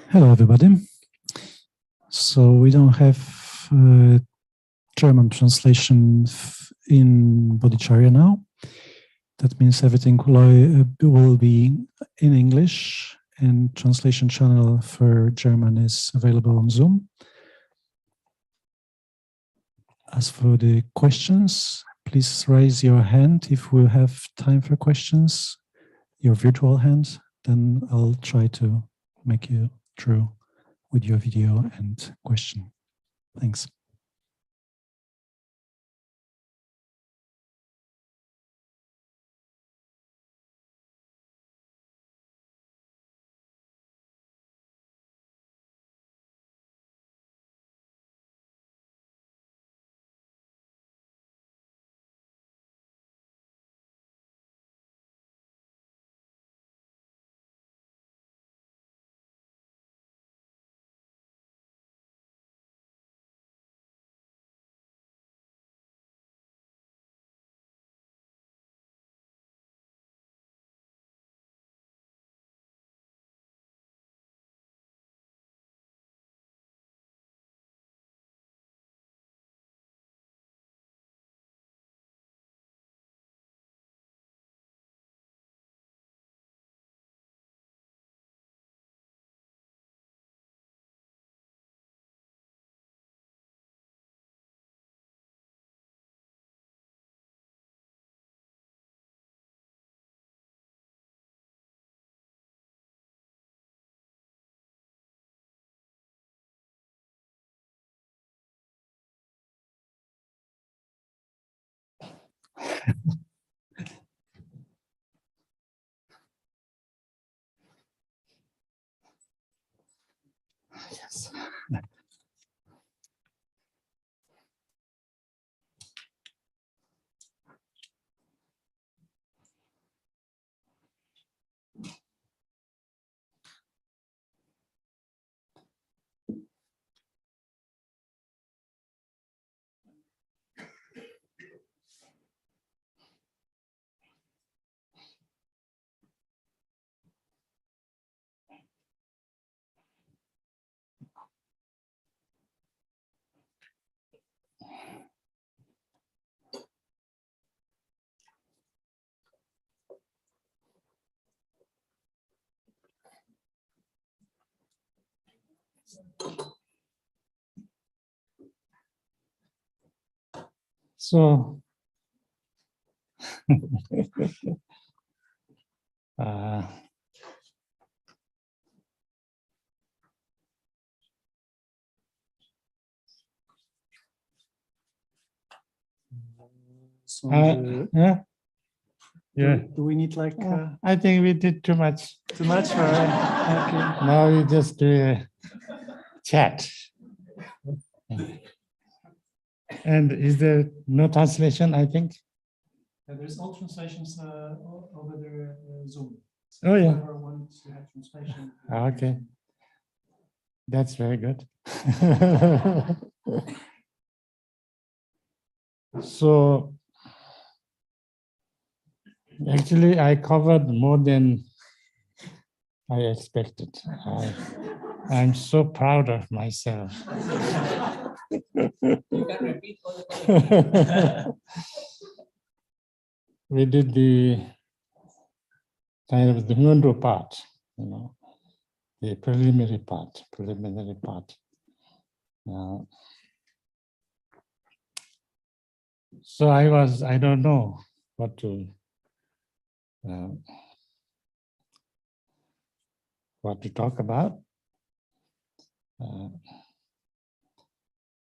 Hello, everybody. So we don't have German translation in Bodhicharya now. That means everything will be in English, and translation channel for German is available on Zoom. As for the questions, please raise your hand if we have time for questions, your virtual hand, then I'll try to make you through with your video and question. Thanks. Yes. So, yeah. Do we need like? I think we did too much. Too much? Okay. Now we just do a chat. And is there no translation, I think? There's all translations over the Zoom. So oh, yeah. Whoever wants to have translation. Okay. That's very good. So, actually, I covered more than I expected. I'm so proud of myself. You can repeat all the We did the kind of the Ngundu part, you know, the preliminary part. So I don't know what to talk about.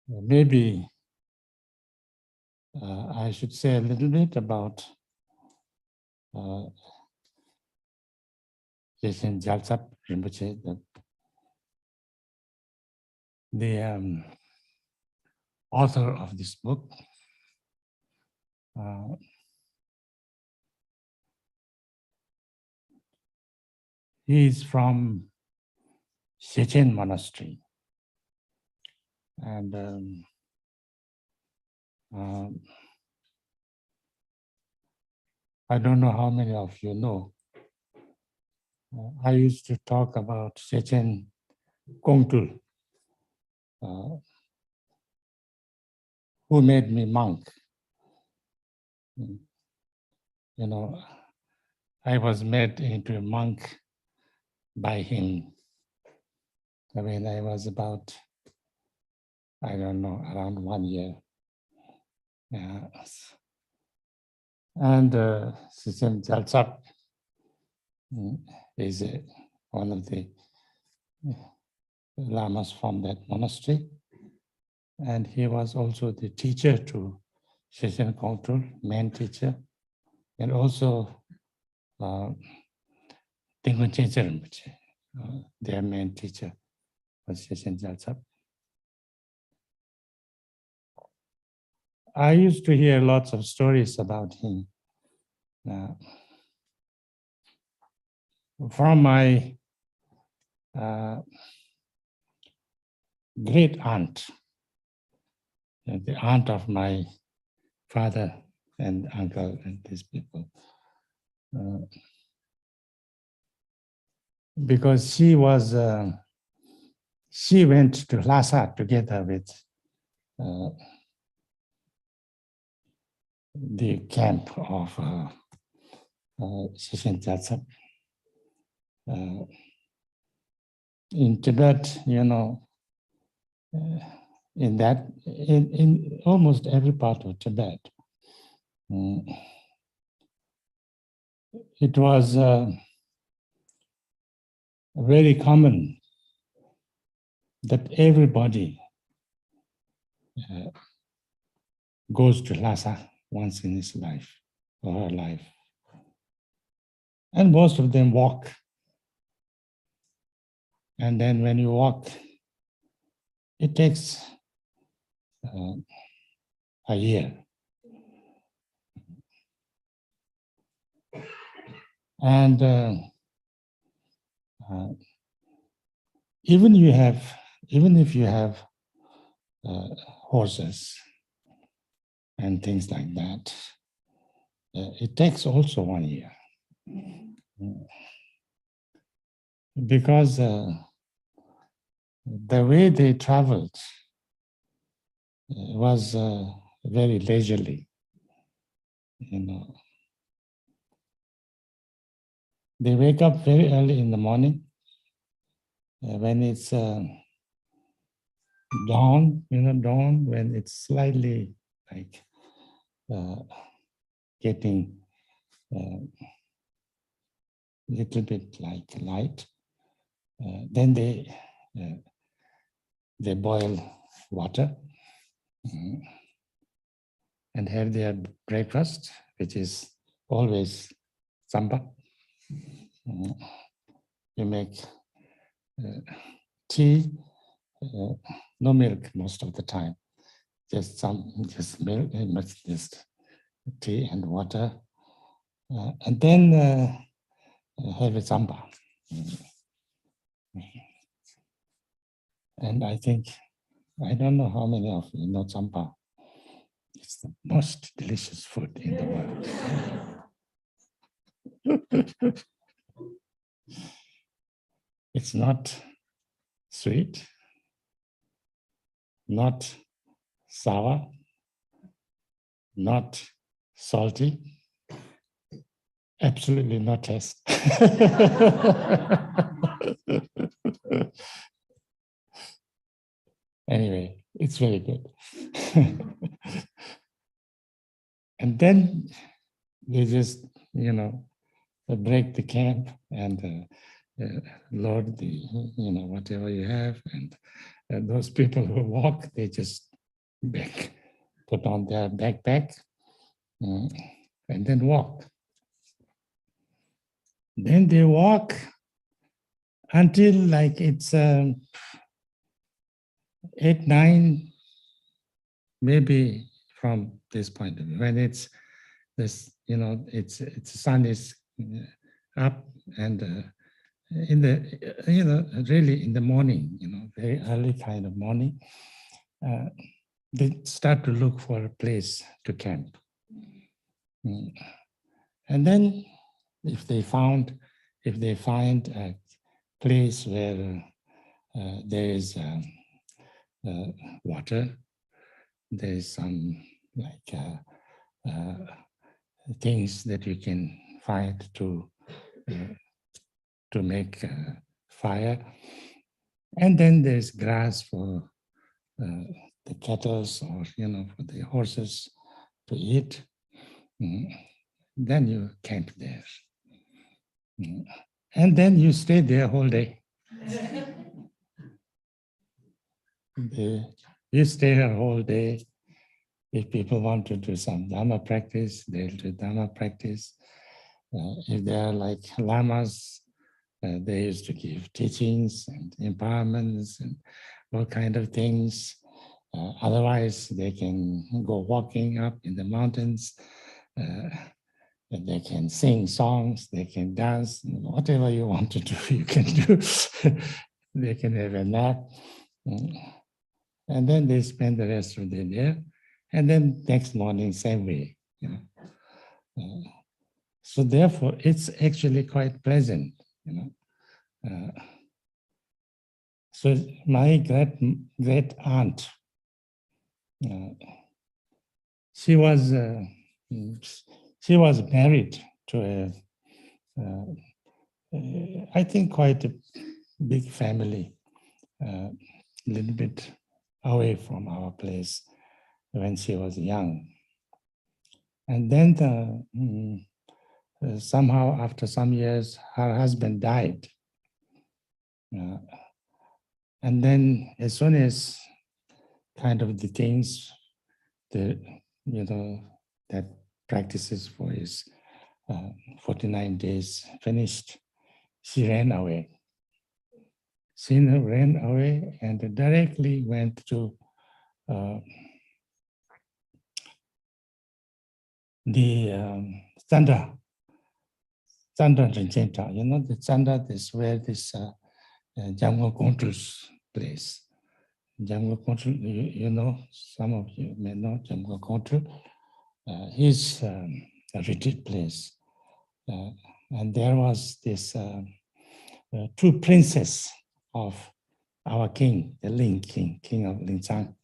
Maybe I should say a little bit about Jason Jalsap Rinpoche, the author of this book. He is from Shechen Monastery. And I don't know how many of you know, I used to talk about Chechen Kongtul, who made me monk. You know, I was made into a monk by him when I was about, I don't know, around 1 year. And Sisem Jalsap is one of the lamas from that monastery. And he was also the teacher to Sisem Kongtul, main teacher, and also Tengun Chenchen Rinpoche, their main teacher was Sisem Jalsap. I used to hear lots of stories about him. From my great aunt, the aunt of my father and uncle and these people, because she went to Lhasa together with the camp of Shishin Jalsap. In Tibet, you know, in almost every part of Tibet, it was very common that everybody goes to Lhasa once in his life or her life. And most of them walk. And then when you walk, it takes a year. And even if you have horses and things like that, it takes also 1 year. Because the way they traveled was very leisurely, you know. They wake up very early in the morning when it's dawn, dawn, when it's slightly like getting little bit like light. Then they boil water and have their breakfast, which is always samba. You make tea, no milk most of the time, just milk, just tea and water, and then have a samba. And I think, I don't know how many of you know samba. It's the most delicious food in the world. It's not sweet, not sour, not salty, absolutely no taste. Anyway, it's very good. And then they just, break the camp and load the, whatever you have. And those people who walk, they just put on their backpack and then walk. Then they walk until like it's 8, 9, maybe from this point of view, when it's this, it's the sun is up and in the really in the morning, very early kind of morning, they start to look for a place to camp. And then if they found if they find a place where there is water, there is some like things that you can find to make fire, and then there's grass for the cattle or for the horses to eat. Then you camp there, and then you stay there whole day. You stay here whole day. If people want to do some Dharma practice, they'll do Dharma practice. If they are like lamas, they used to give teachings and empowerments and all kind of things. Otherwise, they can go walking up in the mountains. And they can sing songs, they can dance, whatever you want to do, you can do. They can have a nap. And then they spend the rest of the day there. And then next morning, same way. So therefore, it's actually quite pleasant. So my great aunt, she was married to I think quite a big family, a little bit away from our place when she was young. And then somehow after some years, her husband died. And then as soon as kind of the things, that practices for his 49 days finished, she ran away. She ran away and directly went to the Sanda Rinchenta. The Sanda is where this Jamgo Kontrul's place. Jamgo Kontrul, some of you may know Jamgo Kontrul. His a retreat place. And there was this two princes of our king, the Ling king, king of Linchang,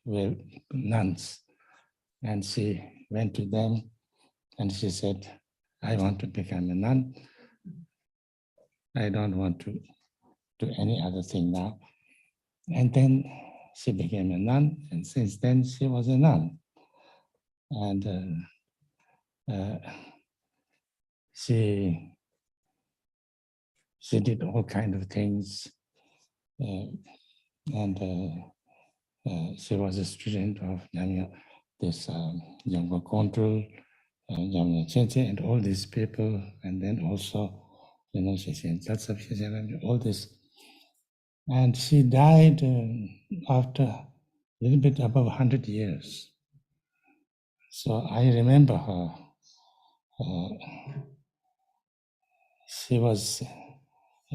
were nuns. And she went to them and she said, I want to become a nun. I don't want to do any other thing now. And then she became a nun, and since then she was a nun. And she did all kind of things, and she was a student of this Jamgo Control, Jamgo Chenche, and all these people, and then also, all this. And she died after a little bit above 100 years. So I remember her. She was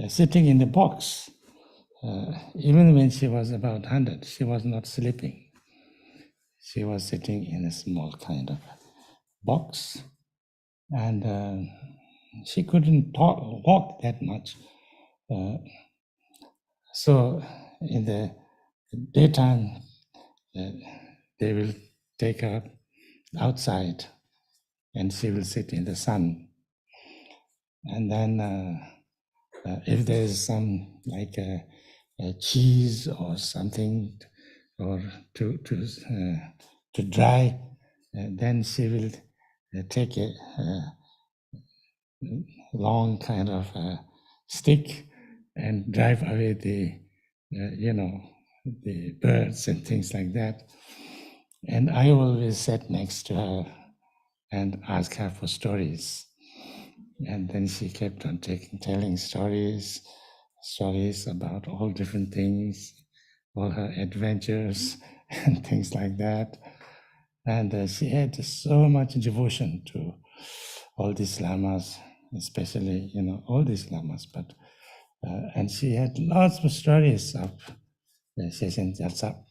sitting in the box. Even when she was about 100, she was not sleeping. She was sitting in a small kind of box, and she couldn't walk that much. So in the daytime, they will take her outside and she will sit in the sun. And then if there's some like a cheese or something or to dry, then she will take a long kind of stick and drive away the the birds and things like that. And I always sat next to her and ask her for stories. And then she kept on telling stories about all different things, all her adventures and things like that. And she had so much devotion to all these lamas, especially, all these lamas. But and she had lots of stories of Seshen Jalsap.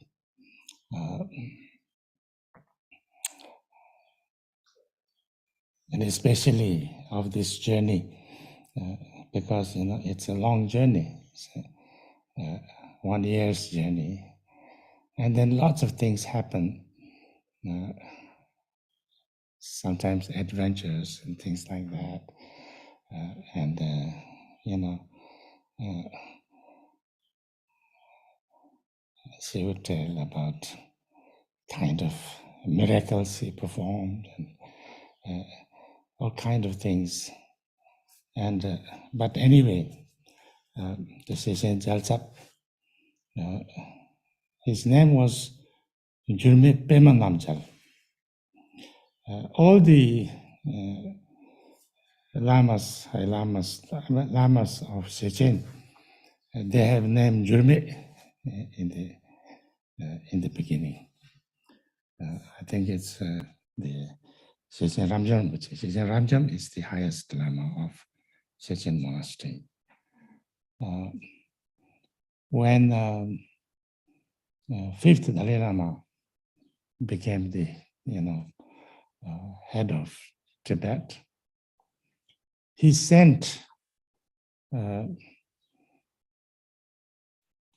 And especially of this journey because it's a long journey. It's 1 year's journey, and then lots of things happen. Sometimes adventures and things like that, and she would tell about kind of miracles he performed and all kind of things. And but anyway, the session Jalsap, his name was Jurme Pema Namjal. All the lamas of Chechen, they have named Jurme in the beginning. I think it's the Chechen Ramjam. Chechen Ramjam is the highest lama of Chechen monastery. When fifth Dalai Lama became the head of Tibet, he sent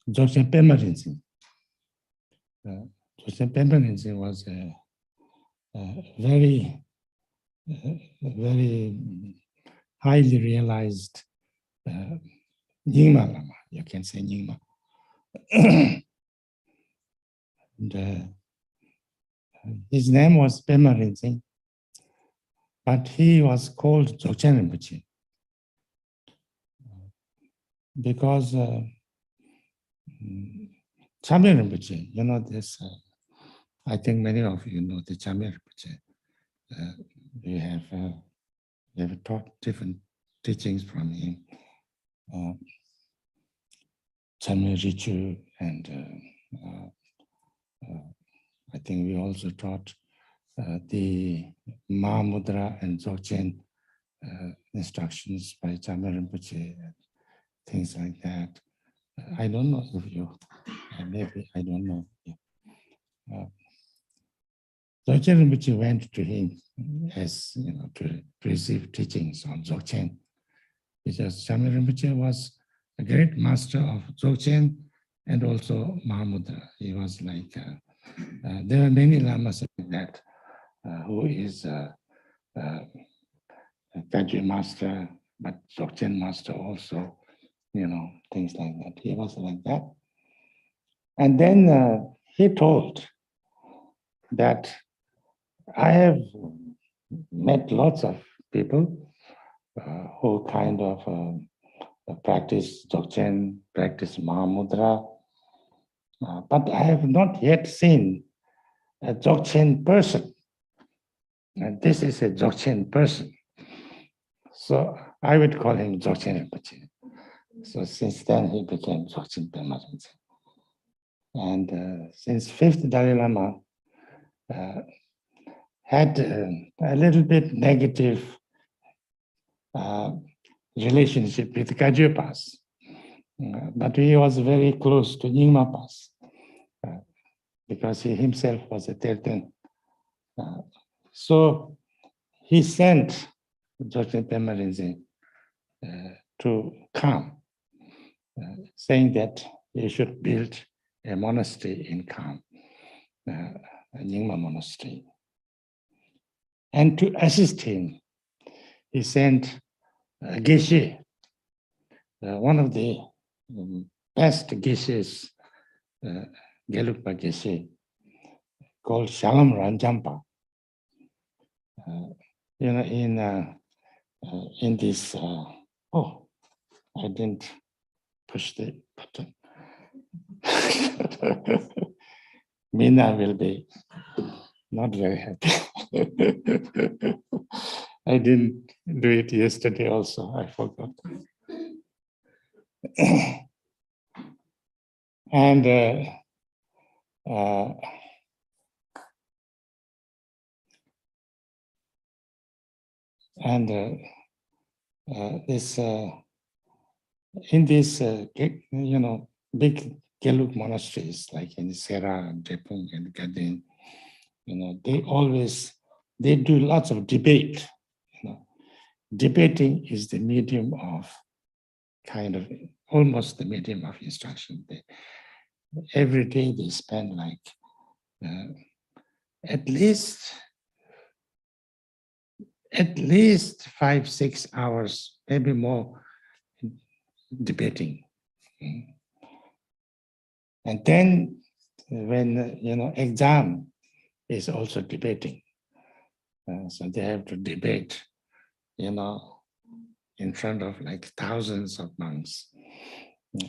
Dzogchen Pema Rinzin. Dzogchen Pema Rinzin was a very highly realized Nyingma Lama. You can say Nyingma. And, his name was Pema Rinzin, but he was called Dzogchen Rinpoche because Chamye Rinpoche, this, I think many of you know the Chamye Rinpoche. We have taught different teachings from him. Chamye Richu, and I think we also taught the Mahamudra and Dzogchen instructions by Chamye Rinpoche, and things like that. I don't know if you, maybe, I don't know. Dzogchen Rinpoche went to him as, to receive teachings on Dzogchen, because Chamye Rinpoche was a great master of Dzogchen and also Mahamudra. He was like, there are many lamas like that, who is a Kagyu master, but Dzogchen master also, things like that. He was like that. And then he told that I have met lots of people who kind of practice Dzogchen, practice Mahamudra, but I have not yet seen a Dzogchen person. And this is a Dzogchen person. So I would call him Dzogchen Rinpoche. So since then he became Dzogchen Pema Rinzin. And since fifth Dalai Lama had a little bit negative relationship with Kagyu Pas, but he was very close to Nyingma Pas because he himself was a Terten. So he sent Dzogchen Pema Rinzin to come, saying that he should build a monastery in Kham, a Nyingma monastery. And to assist him, he sent Geshe, one of the best Geshes, Gelugpa Geshe, called Shalom Ranjampa. In this, oh, I didn't push the button. Mina will be not very happy. I didn't do it yesterday also, I forgot. And this in this big Gelug monasteries like in Sera, Drepung, and Gadin, they do lots of debate. debating is the medium of kind of almost the medium of instruction. Every day they spend like at least 5-6 hours, maybe more, debating. And then when exam is also debating. So they have to debate, in front of like thousands of monks.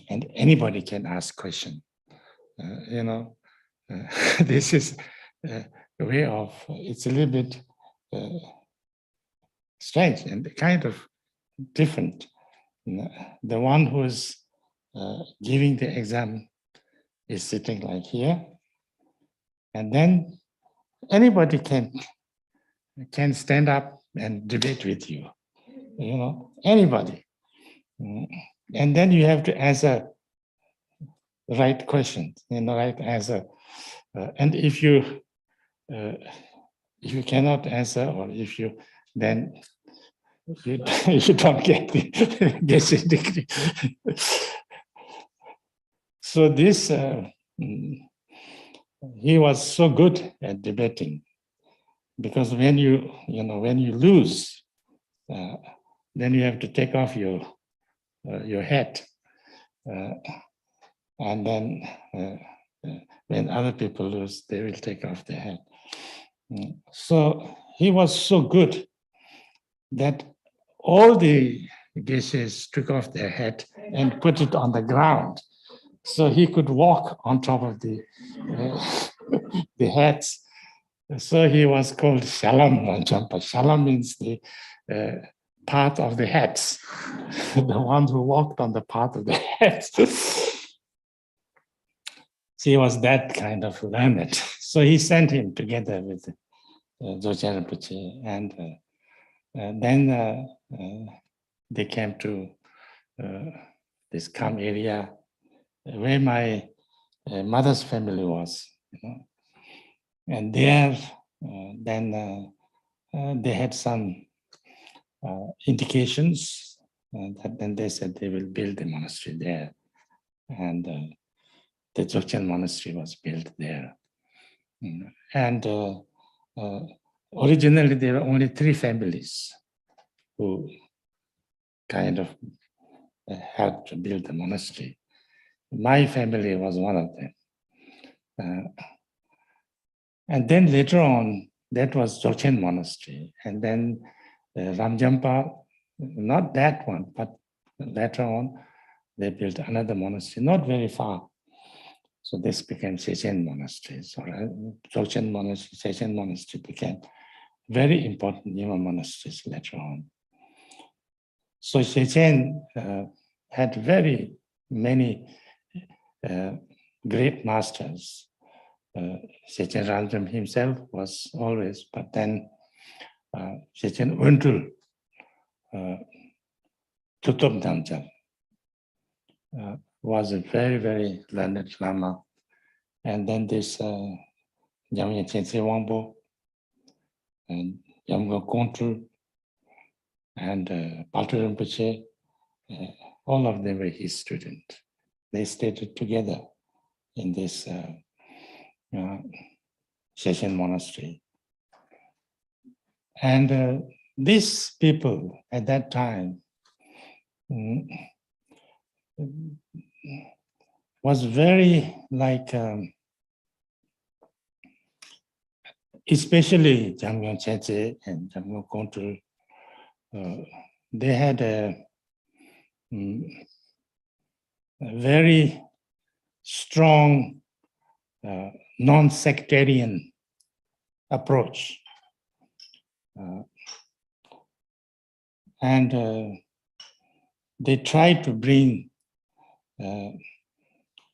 And anybody can ask question. This is a way of, it's a little bit strange and kind of different. The one who's giving the exam is sitting like here, and then anybody can stand up and debate with you, anybody. And then you have to answer the right questions, right answer. And if you cannot answer, or if you then you don't get the Geshe degree. So this he was so good at debating, because when you lose, then you have to take off your hat, and then when other people lose, they will take off their hat. So he was so good that all the geshes took off their hat and put it on the ground, so he could walk on top of the hats. So he was called Shalam Ranjampa. Shalam means the path of the hats, the one who walked on the path of the hats. So he was that kind of learned. So he sent him together with Dzogchen Rinpoche, and then they came to this Kham area where my mother's family was, and there then they had some indications that then they said they will build a monastery there, and the Dzogchen monastery was built there. And originally there were only 3 families who kind of helped to build the monastery. My family was one of them. And then later on, that was Dzogchen monastery. And then Ramjampa, not that one, but later on, they built another monastery, not very far. So this became Shechen monastery. So Dzogchen monastery, Shechen monastery became very important Nyingma monasteries later on. So Shechen had very many great masters. Shechen Ranjam himself was always, but then Shechen Untul, Tutup Damjal, was a very, very learned Lama. And then this Jamya Chense Wangpo, and Yamga Kontul, and Paltu Rinpoche, all of them were his students. They stayed together in this Shechen monastery. And these people at that time was very like, especially Jamgon Chense and Jamgon Kontul, they had a very strong non-sectarian approach. And they tried to bring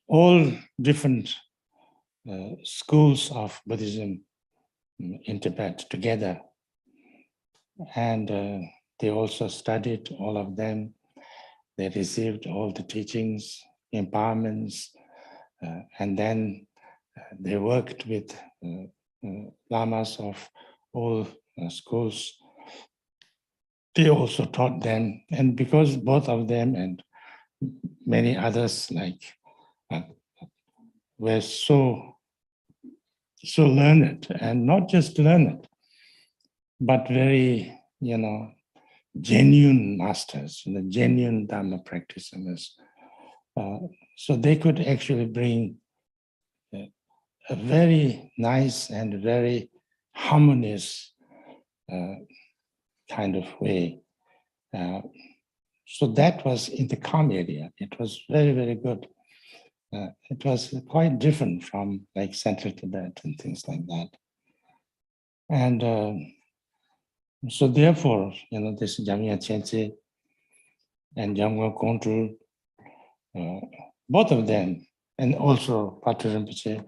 all different schools of Buddhism in Tibet together. And they also studied all of them. They received all the teachings, empowerments, and then they worked with lamas of all schools. they also taught them. And because both of them and many others were so learned, and not just learned, but very, genuine masters, genuine Dharma practitioners. So they could actually bring a very nice and very harmonious kind of way. So that was in the calm area. It was very, very good. It was quite different from like Central Tibet and things like that. And so therefore, this Jamia Chenche and Jamwa Kontul, both of them, and also Patu Rinpoche,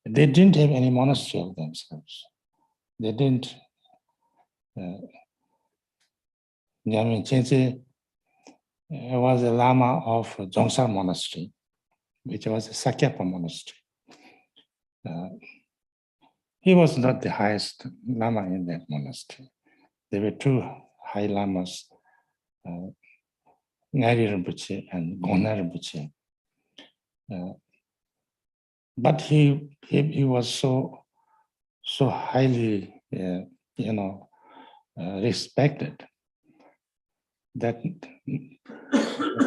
they didn't have any monastery of themselves. They didn't. Jamia Chenche was a Lama of Dzongsar Monastery, which was a Sakyapa monastery. He was not the highest Lama in that monastery. There were two high Lamas, Ngari Rinpoche and Gona Rinpoche. But he was so highly, respected that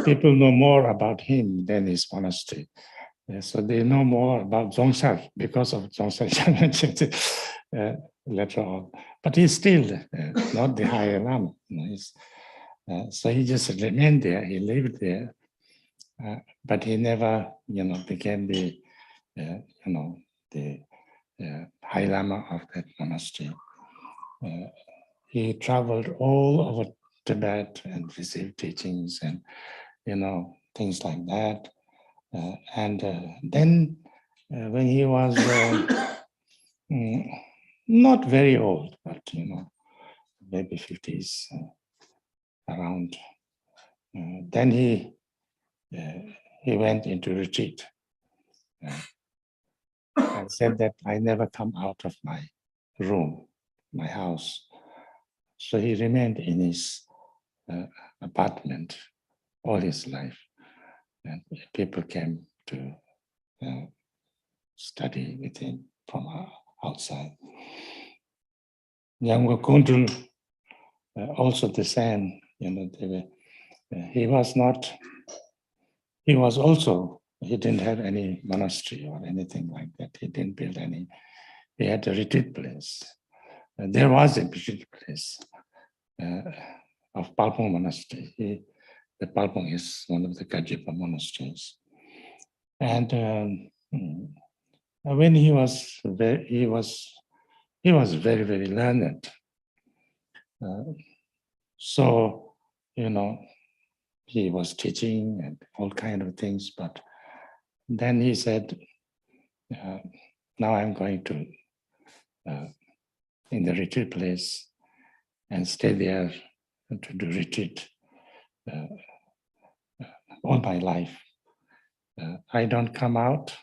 people know more about him than his monastery. So they know more about Dzongsar because of Dzongsar later on. But he's still not the higher Lama. So he just remained there. He lived there, but he never, became the, the high Lama of that monastery. He traveled all over Tibet and received teachings and, things like that. And then when he was not very old, but, maybe 50s, around, then he went into retreat and said that I never come out of my room, my house. So he remained in his apartment all his life. And people came to study with him from outside. Nyangwa Kundul, also the same, he didn't have any monastery or anything like that. He didn't build any, he had a retreat place. There was a retreat place of Palpong Monastery. The Palpong is one of the Kajipa monasteries. And when he was very, very learned. So, he was teaching and all kind of things, but then he said, now I'm going to, in the retreat place and stay there to do retreat all my life. I don't come out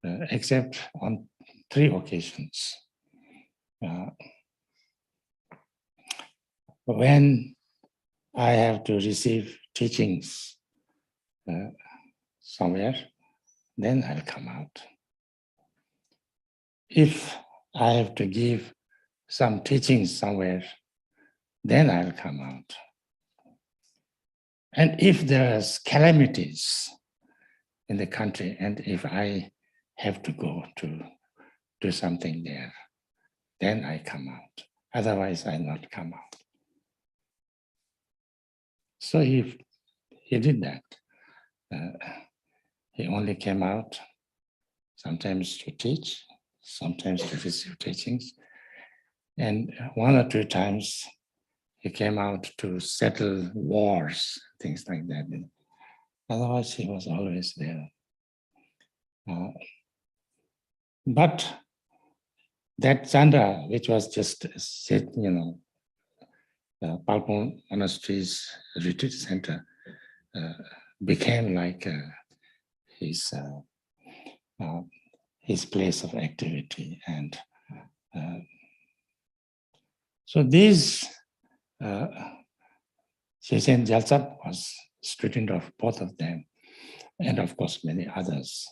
except on 3 occasions. When I have to receive teachings somewhere, then I'll come out. If I have to give some teachings somewhere, then I'll come out. And if there's calamities in the country, and if I have to go to do something there, then I come out. Otherwise, I'll not come out. So he did that. He only came out sometimes to teach, sometimes to receive teachings. And 1 or 2 times he came out to settle wars, things like that. Otherwise, he was always there. But that Chandra, which was just, Palpong Monastery's retreat center, became like his place of activity. And so these Shechen Gyaltsab was student of both of them, and of course many others.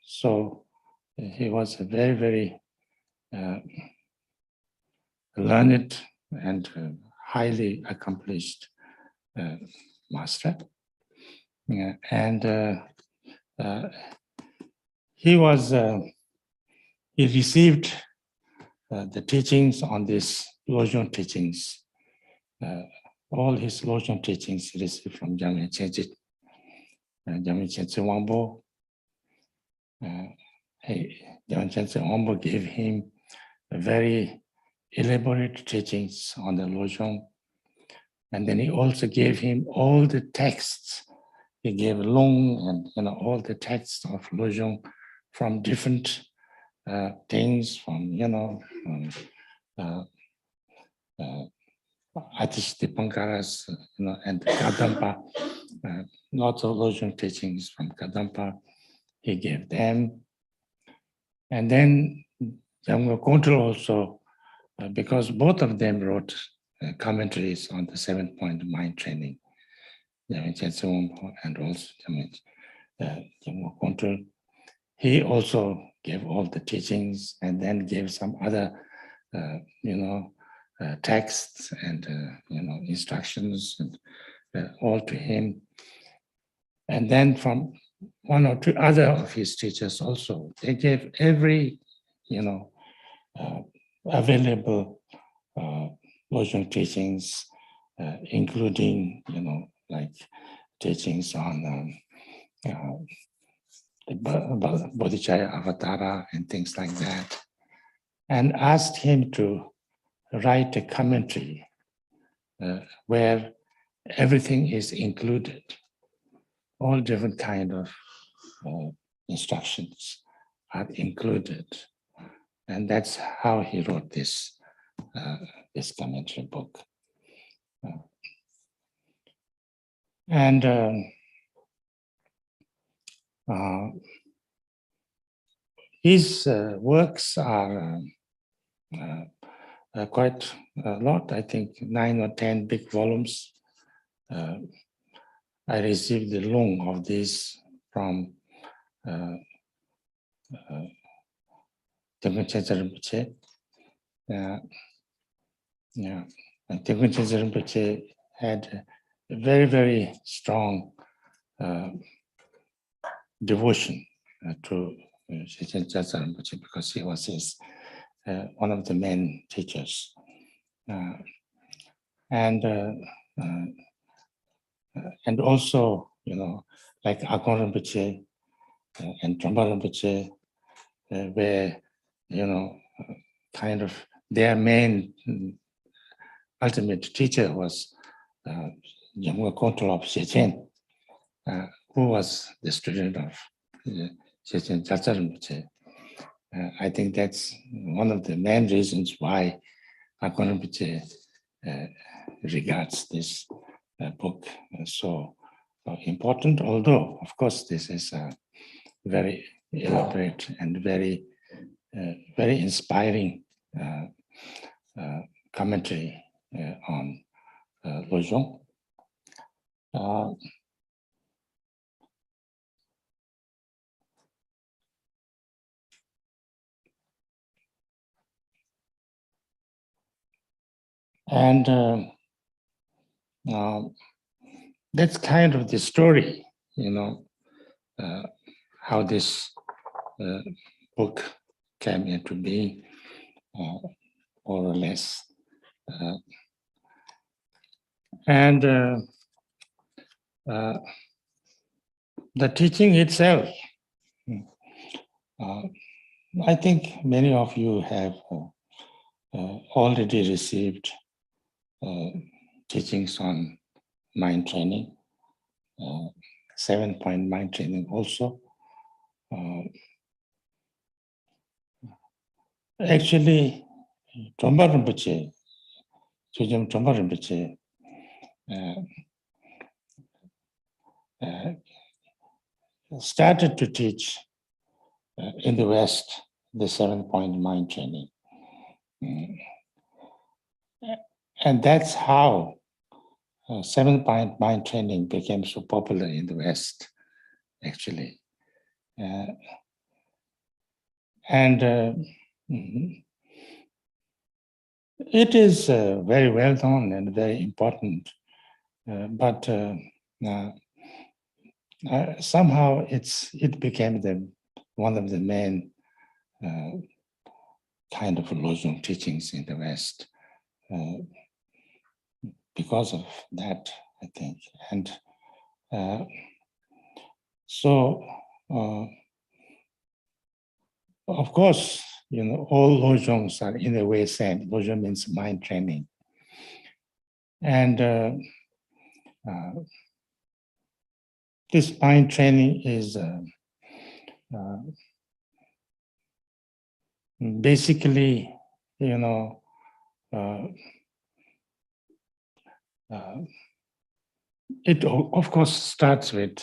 So he was a very, very learned and highly accomplished master. And he received the teachings on this Lojong teachings. All his Lojong teachings he received from Jamye Chenjit, Jamye Chense Wangbo. Jamye Chense Wangbo gave him a very elaborate teachings on the Lojong. And then he also gave him all the texts. He gave long and all the texts of Lojong from different things, from Atish Dipankaras, and Kadampa, lots of Lojong teachings from Kadampa. He gave them, and then Jamgo Kontrul also, because both of them wrote commentaries on the 7-point mind training, and also Jamgo Kontrul. He also gave all the teachings and then gave some other, texts and instructions and all to him. And then from one or two other of his teachers also, they gave every, available Lojong teachings, including, like teachings on Bodhicaya Avatara and things like that, and asked him to write a commentary where everything is included, all different kind of instructions are included. And that's how he wrote this, this commentary book. His works are quite a lot, I think 9 or 10 big volumes. I received the loan of this from Tengun Chensa Rinpoche. And Tengun Chensa Rinpoche had a very, very strong devotion to Shechen Chensa Rinpoche because he was his one of the main teachers. And also, like Akon Rinpoche and Trompa Rinpoche, where, kind of their main ultimate teacher was Yamwa Kontrul of Shechen, who was the student of Shechen Gyaltsab Rinpoche. I think that's one of the main reasons why Akon Rinpoche regards this book so important, although, of course, this is a very elaborate and very, very inspiring commentary on Lojong. And that's kind of the story, how this book came into being, more or less. And the teaching itself, I think many of you have already received teachings on mind training, 7-point mind training also. Actually, Trompa Rinpoche, Chögyam Trompa Rinpoche, started to teach in the West the 7-point mind training. And that's how seven-point mind training became so popular in the West, actually. It is very well known and very important, but somehow it became one of the main kind of Lojong teachings in the West because of that, I think. And so, of course, all Lojongs are in a way same. Lojong means mind training. And this mind training is basically, it of course starts with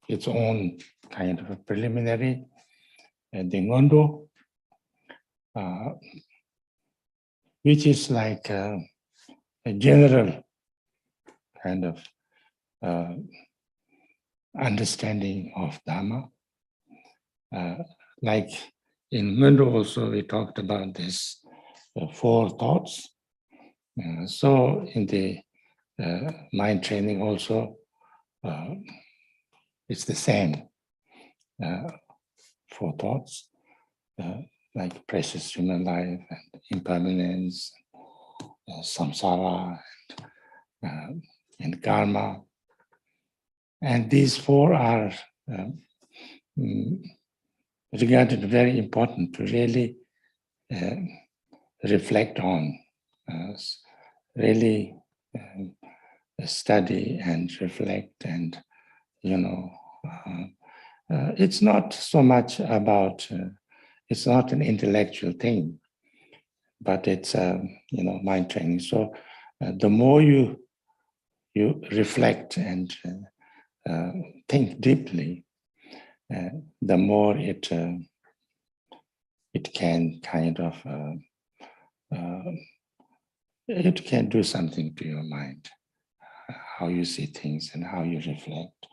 its own kind of a preliminary, the ngondo, which is like a general kind of understanding of Dharma. Like in ngondo also, we talked about this four thoughts. So in the mind training also, it's the same. Four thoughts, like precious human life and impermanence, samsara, and karma. And these four are regarded very important to really reflect on, really study and reflect, and it's not so much about, it's not an intellectual thing, but it's mind training. So the more you reflect and think deeply, the more it can kind of it can do something to your mind, how you see things and how you reflect.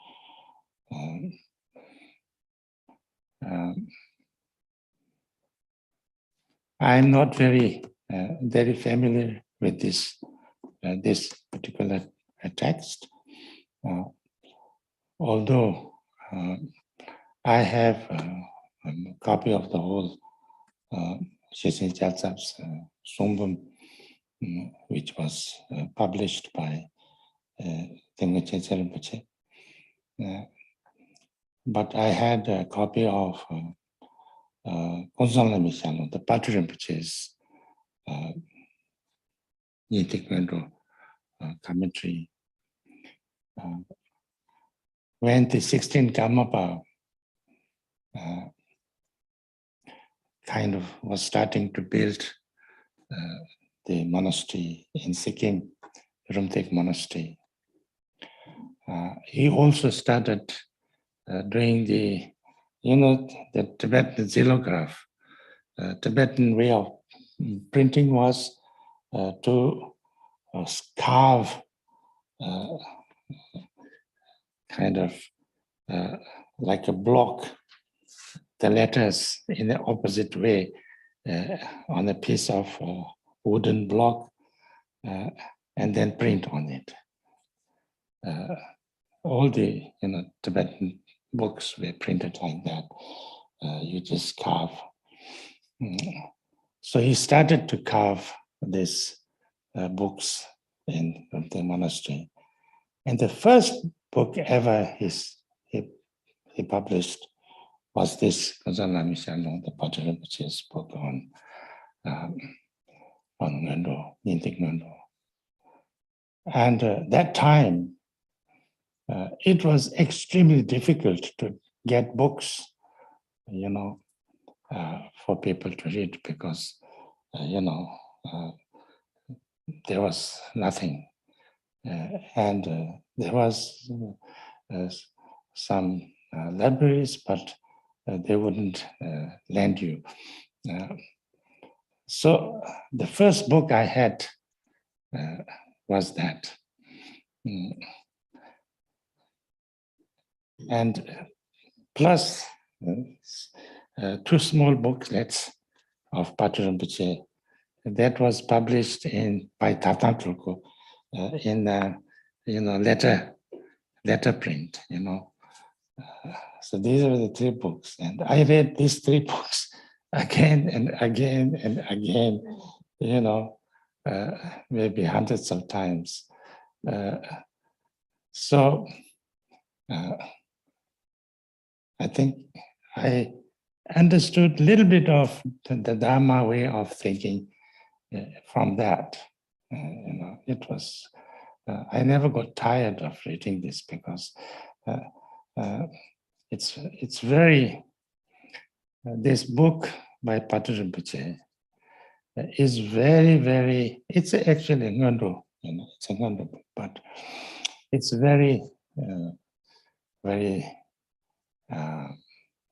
I'm not very familiar with this particular text, although I have a copy of the whole Sheshe Gyaltsab's Songbum, which was published by Tenmo Chense Rinpoche. But I had a copy of Gonzalo Michalo, the Patu Rinpoche's Nyingtik commentary. When the 16th Karmapa kind of was starting to build the monastery in Sikkim, Rumtek Monastery, he also started doing the Tibetan xylograph. Tibetan way of printing was to carve kind of like a block the letters in the opposite way on a piece of wooden block and then print on it. All the Tibetan books were printed like that. You just carve. So he started to carve these books in the monastery. And the first book ever he published was this Gonzalo Michalo, the Patu Rinpoche's book on Ngendo, Nyingtik Ngendo. And that time, it was extremely difficult to get books, for people to read because, there was nothing. And there was some libraries, but they wouldn't lend you. So the first book I had was that. And plus 2 small booklets of Patrul Rinpoche that was published by Tulku in letter print, So these are the 3 books, and I read these 3 books again and again and again, maybe hundreds of times. So I think I understood a little bit of the Dharma way of thinking from that. It was, I never got tired of reading this because it's very, this book by Patrul Rinpoche is very, very, it's actually a Ngandu, it's a Ngandu book, but it's very, very,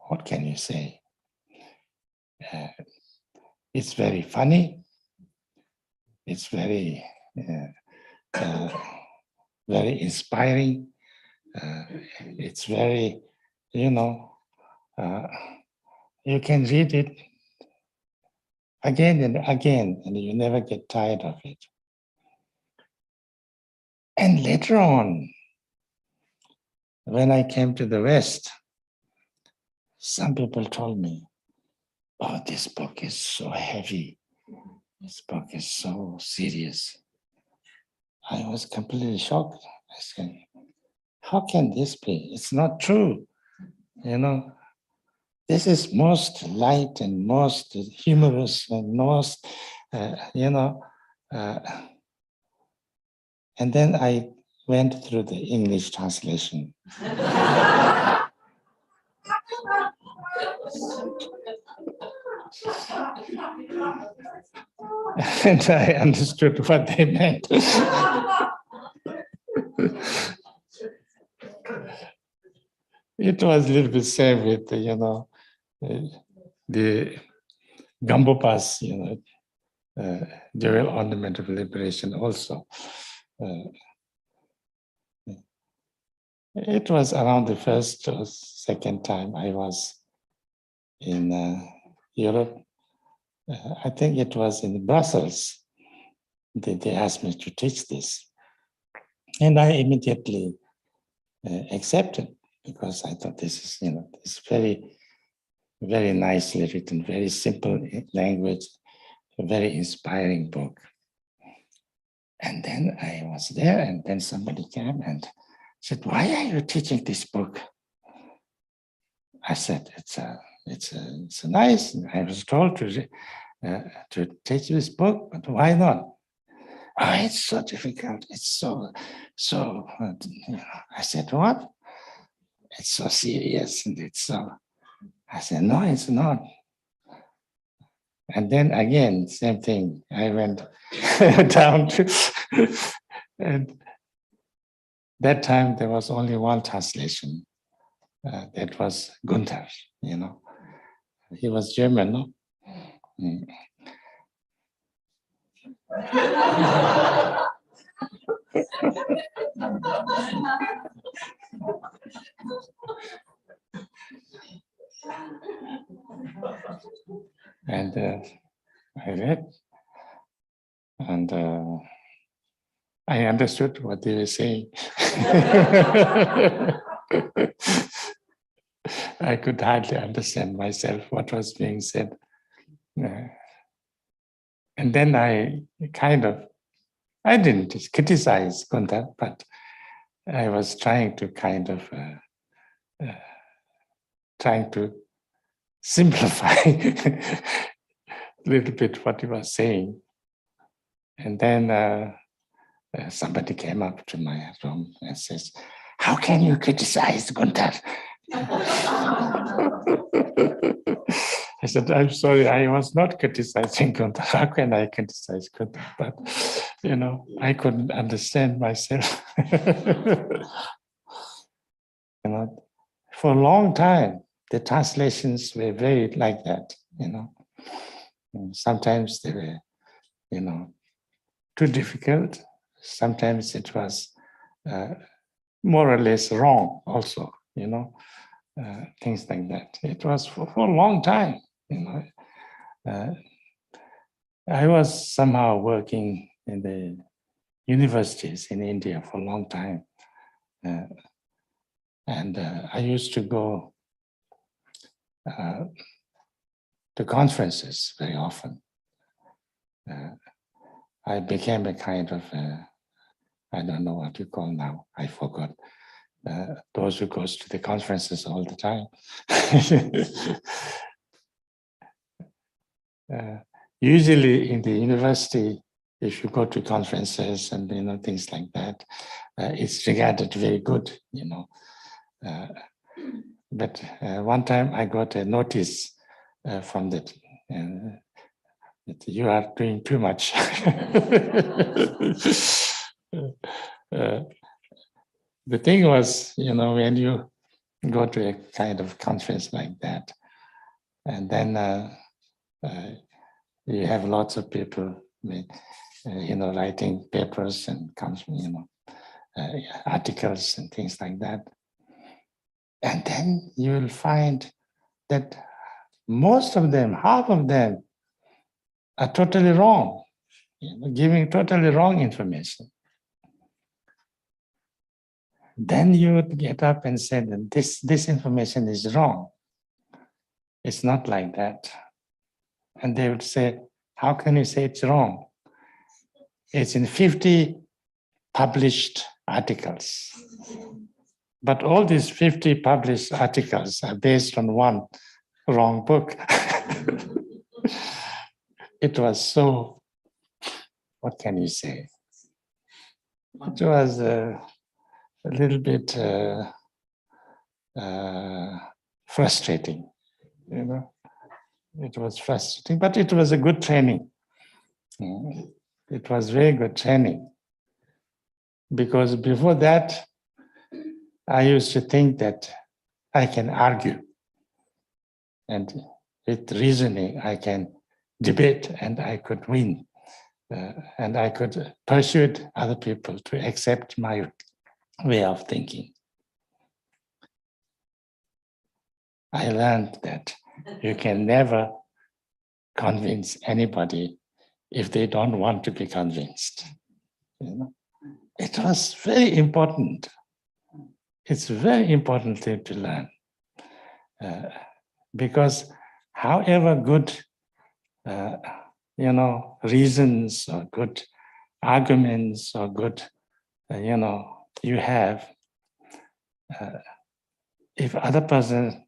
what can you say? It's very funny. It's very, very inspiring. It's very, you can read it again and again, and you never get tired of it. And later on, when I came to the West, some people told me, oh, this book is so heavy. This book is so serious. I was completely shocked. I said, how can this be? It's not true. This is most light and most humorous and most, and then I went through the English translation. And I understood what they meant. It was a little bit same with, the Gambopa's, jewel ornament of liberation also. It was around the first or second time I was in Europe. I think it was in Brussels. They asked me to teach this. And I immediately accepted because I thought this is, it's very, very nicely written, very simple language, a very inspiring book. And then I was there, and then somebody came and said, why are you teaching this book? I said, it's nice. I was told to teach this book, but why not? Oh, it's so difficult. It's so, I said, what? It's so serious, and it's so, I said, no, it's not. And then again, same thing. I went down to, and that time there was only one translation. That was Gunther, He was German, no? And I read, and I understood what they were saying. I could hardly understand myself what was being said. And then I didn't criticize Gunther, but I was trying to trying to simplify a little bit what he was saying. And then somebody came up to my room and says, how can you criticize Gunther? I said, I'm sorry, I was not criticizing Gunther. How can I criticize Gunther? But, I couldn't understand myself. For a long time, the translations were very like that, Sometimes they were, too difficult. sometimes it was more or less wrong also, things like that. It was for a long time, I was somehow working in the universities in India for a long time. And I used to go to conferences very often. I became a kind of, I don't know what you call now, I forgot. Those who goes to the conferences all the time. Usually in the university, if you go to conferences and things like that, it's regarded very good, But one time I got a notice from that you are doing too much. The thing was, when you go to a kind of conference like that, and then you have lots of people, writing papers and articles and things like that. And then you will find that most of them, half of them, are totally wrong, giving totally wrong information. Then you would get up and say that this information is wrong. It's not like that. And they would say, how can you say it's wrong? It's in 50 published articles. But all these 50 published articles are based on one wrong book. It was so, what can you say? It was a little bit frustrating, It was frustrating, but it was a good training. It was very good training. Because before that, I used to think that I can argue. And with reasoning, I can debate and I could win. And I could persuade other people to accept my way of thinking. I learned that you can never convince anybody if they don't want to be convinced. It was very important. It's a very important thing to learn. Because however good, reasons or good arguments or good, you have, if other person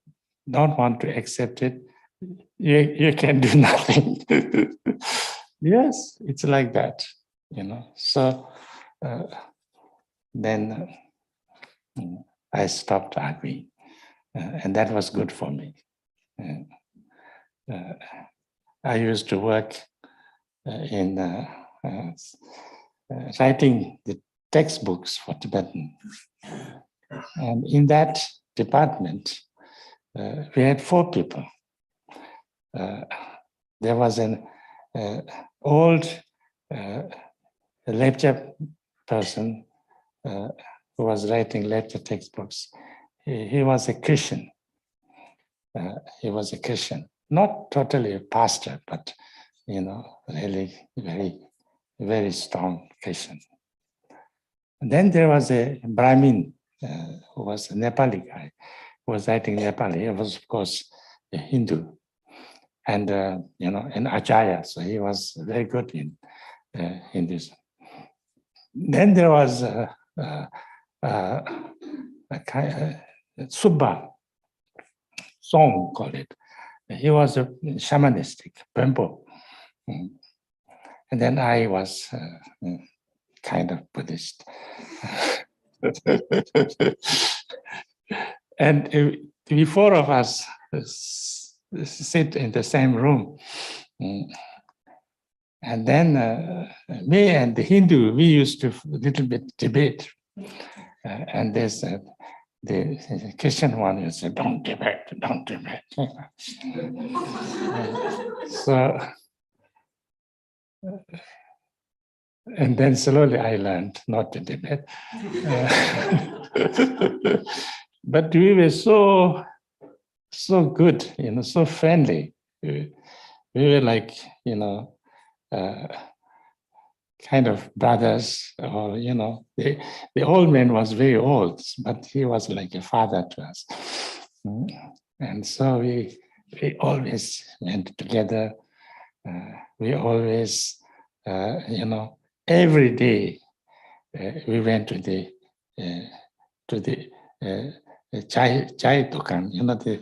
don't want to accept it, you can do nothing. Yes, it's like that, So then I stopped arguing, and that was good for me. I used to work in writing the textbooks for Tibetan. And in that department, we had 4 people. There was an old lecture person who was writing lecture textbooks. He was a Christian. He was a Christian, not totally a pastor, but really very, very strong Christian. And then there was a Brahmin who was a Nepali guy who was writing Nepali. He was, of course, a Hindu, and an Acharya, so he was very good in Hinduism. Then there was Subba Song, called it. He was a shamanistic, Pempo. And then I was kind of Buddhist. And the 4 of us sit in the same room. And then me and the Hindu, we used to a little bit debate. And there's the Christian one who said, don't debate, don't debate. So And then slowly I learned not to debate. But we were so good, so friendly. We were like, kind of brothers, or, the old man was very old, but he was like a father to us. And so we always went together. We always, every day we went to the chai dukan, the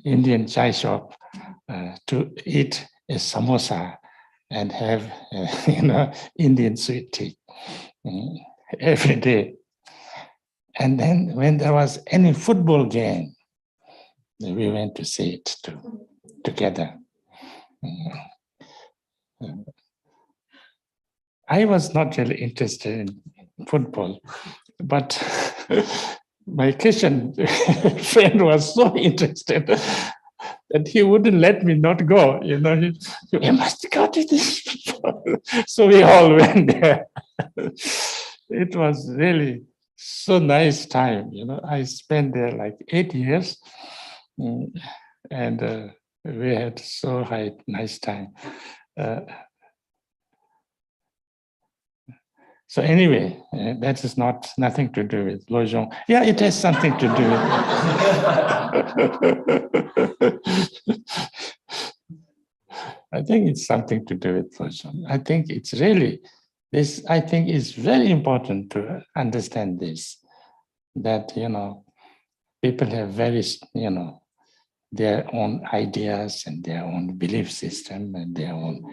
Indian chai shop, to eat a samosa and have, Indian sweet tea every day. And then when there was any football game, we went to see it together. I was not really interested in football, but my Christian friend was so interested that he wouldn't let me not go. You must go to this. So we all went there. It was really so nice time. I spent there like 8 years, and we had so nice time. So anyway, that is nothing to do with Lojong. Yeah, it has something to do with I think it's something to do with Lojong. I think it's really, I think it's very important to understand this, that, people have very, their own ideas and their own belief system and their own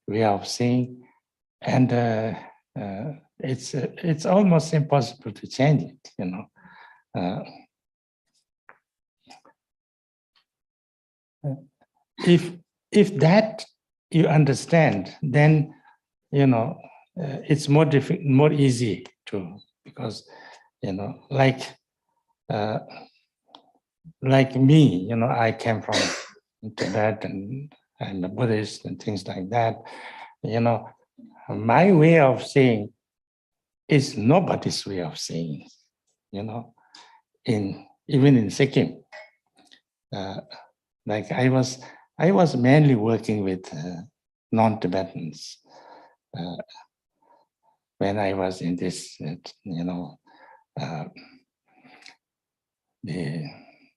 way of seeing. And it's almost impossible to change it, if that you understand, then it's more easy to, because like me, I came from Tibet and I'm a Buddhist and things like that. My way of seeing is nobody's way of seeing, even in Sikkim. Like I was mainly working with non-Tibetans when I was in this,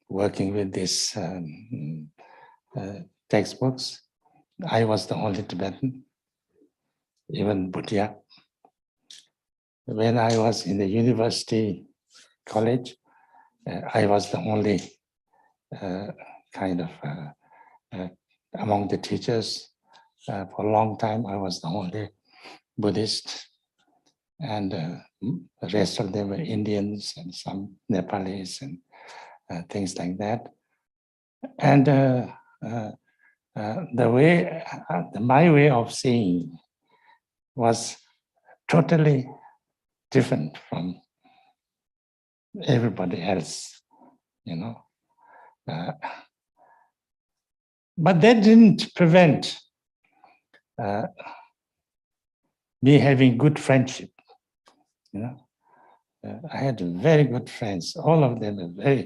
working with this textbooks. I was the only Tibetan, even Bhutia. When I was in the university college, I was the only kind of among the teachers. For a long time, I was the only Buddhist, and the rest of them were Indians and some Nepalese and things like that. And my way of seeing was totally different from everybody else, but that didn't prevent me having good friendship. I had very good friends. All of them were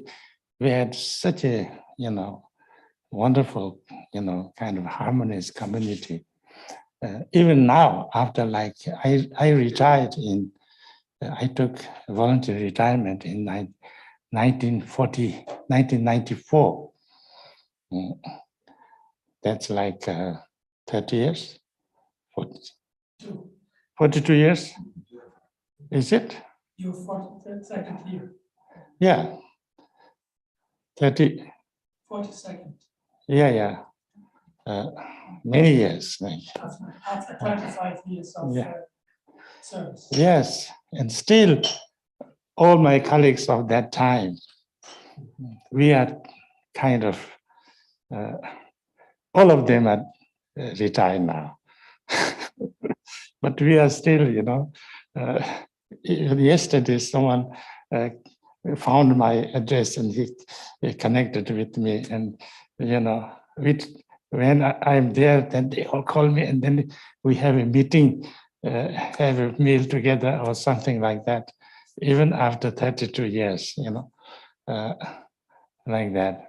we had such a, wonderful, kind of harmonious community. Even now, after I retired I took voluntary retirement in 1994. That's like 30 years, 42 years. Is it? Your 42nd year. Yeah. 42nd. Yeah. Many years. After 25 years of service. Yes, and still all my colleagues of that time, we are kind of, all of them are retired now. But we are still, yesterday someone found my address and he connected with me, and, when I'm there, then they all call me, and then we have a meeting have a meal together or something like that, even after 32 years, like that.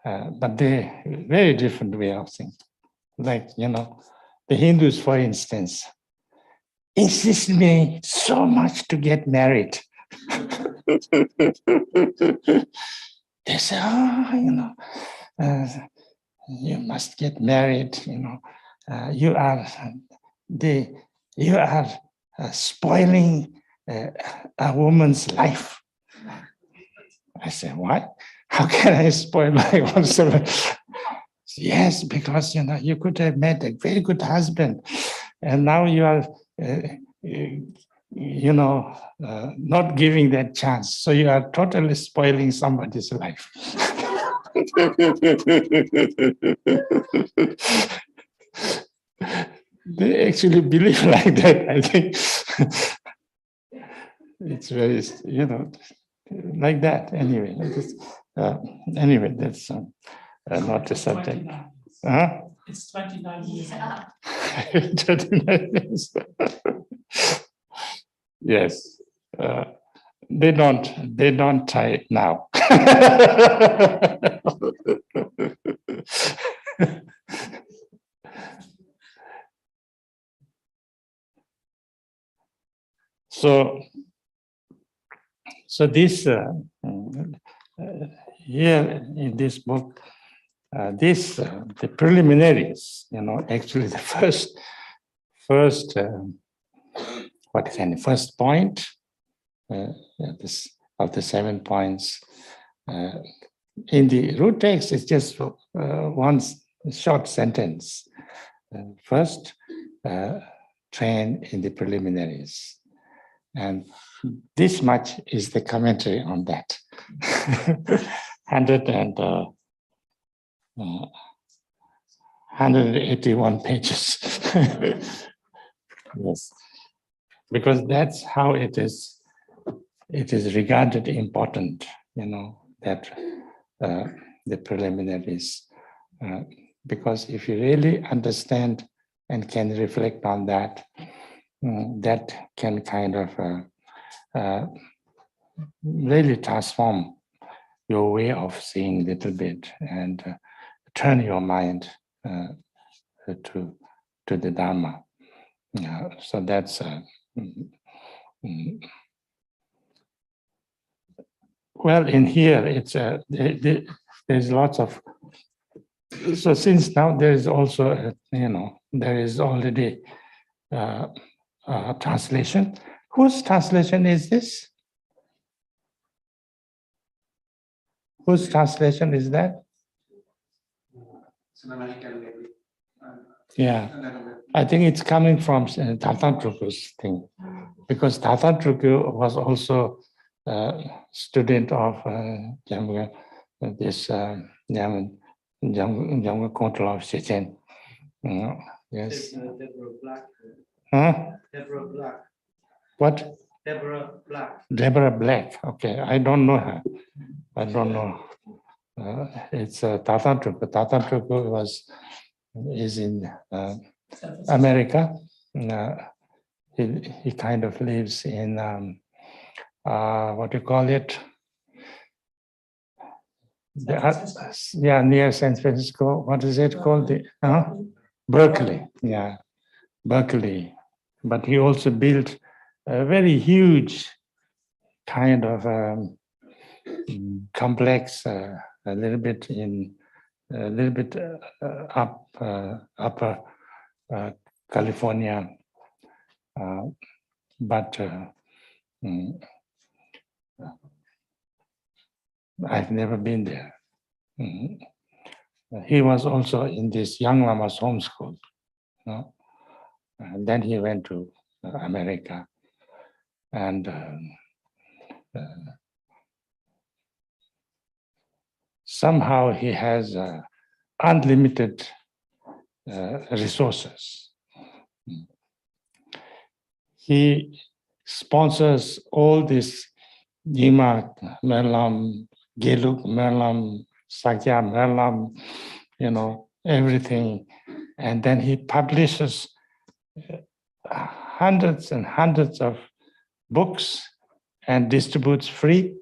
But they very different way of thinking. Like, the Hindus, for instance, insist me so much to get married. They say, you must get married, you are spoiling a woman's life. I say, what? How can I spoil my one's life? Yes, because you could have met a very good husband, and now you are not giving that chance. So you are totally spoiling somebody's life. They actually believe like that, I think. It's very, like that. Anyway, anyway, that's not the subject. 29. Huh? It's 29 years. 29 years. Yes. They don't try it now. So this here in this book, the preliminaries, actually the first point of the 7 points. In the root text, it's just one short sentence. First, train in the preliminaries. And this much is the commentary on that. 181 pages. Yes, because that's how it is regarded important, that the preliminaries. Because if you really understand and can reflect on that, that can kind of really transform your way of seeing a little bit and turn your mind to the Dharma. So that's well, in here it's there's lots of. So since now there is also there is already a translation. Whose translation is this? Whose translation is that? Yeah, I think it's coming from Tatan Tulku's thing, because Tatan Tulku was also a student of this Jamga Control of Chechen. Yes. Deborah Black. Huh? Deborah Black. What? Deborah Black. Deborah Black. Okay, I don't know her. I don't know. It's Tatan Tulku. Tatan Tulku is in America. He kind of lives in what do you call it? Near San Francisco. What is it called? Berkeley. Yeah, Berkeley. But he also built a very huge kind of complex, a little bit up upper California, but I've never been there. He was also in this young Lama's homeschool. And then he went to America, and somehow he has unlimited resources. He sponsors all this Yima Merlam, Geluk Merlam, Sakya Merlam, everything. And then he publishes hundreds and hundreds of books and distributes free.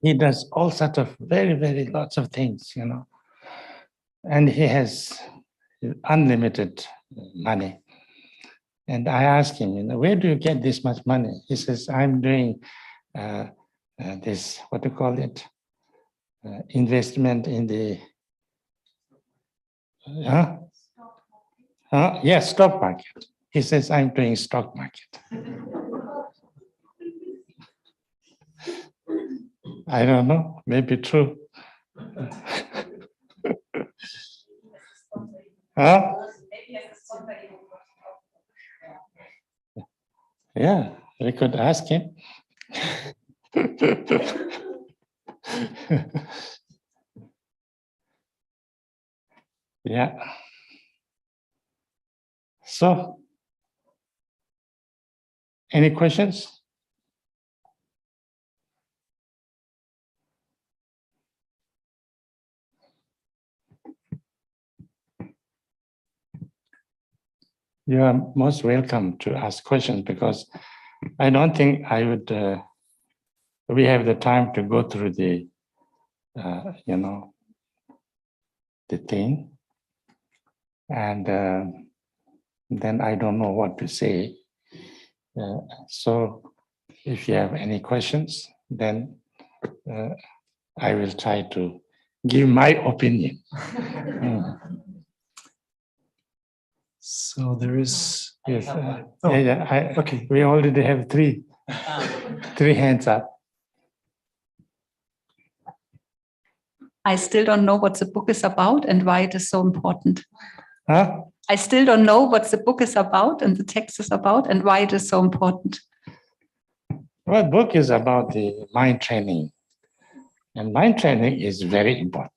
He does all sorts of very lots of things, you know. And he has unlimited money. And I asked him, you know, where do you get this much money? He says, I'm doing this, what do you call it? Investment in the, yes, stock market. He says, I'm doing stock market. I don't know, maybe true. Huh? Yeah, we could ask him. Yeah. So, any questions? You are most welcome to ask questions because I don't think I would, we have the time to go through the, you know, the thing. And then I don't know what to say. So if you have any questions, then I will try to give my opinion. So there is. Yes. Oh, yeah. okay. We already have three hands up. I still don't know what the book is about and why it is so important. Huh? I still don't know what the book is about and the text is about and why it is so important. Well, book is about the mind training. And mind training is very important.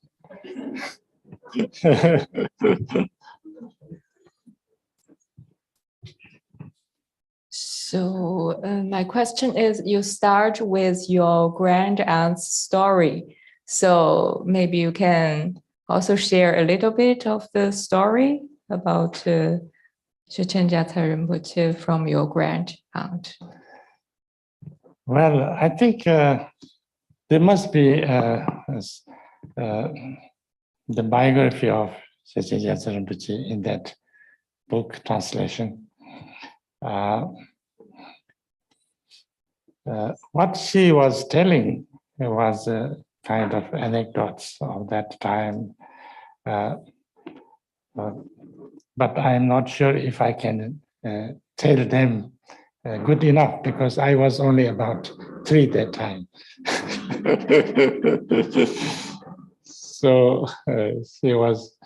So my question is, you start with your grandaunt's story. So maybe you can also share a little bit of the story about Shichenjata Rinpoche from your grandaunt. Well, I think there must be the biography of Shichenjata Rinpoche in that book translation. What she was telling was kind of anecdotes of that time, but I'm not sure if I can tell them good enough because I was only about 3 that time. So she was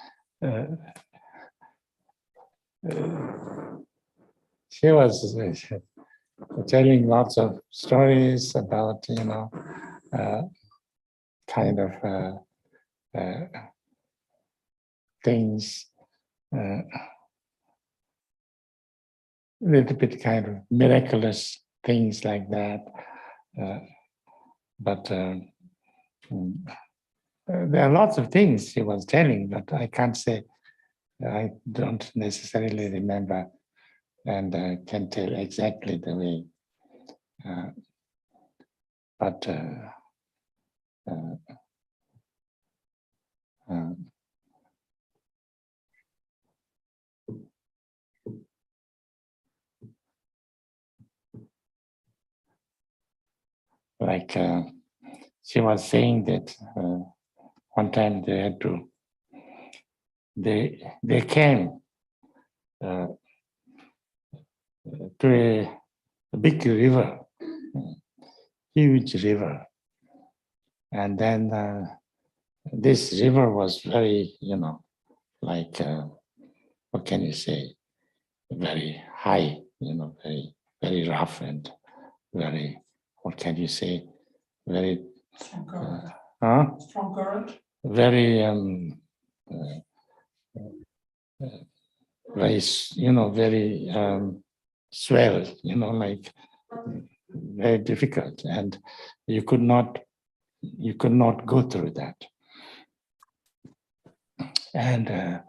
telling lots of stories about, you know, kind of things, little bit kind of miraculous things like that. But there are lots of things she was telling, but I can't say, I don't necessarily remember and can tell exactly the way. But like she was saying that one time they had to, they came to a big river, huge river. And then this river was very, you know, like, what can you say, very high, you know, very rough and very, what can you say, very, Strong current. Strong current. very, very, you know, very swell, you know, like very difficult, and you could not go through that. And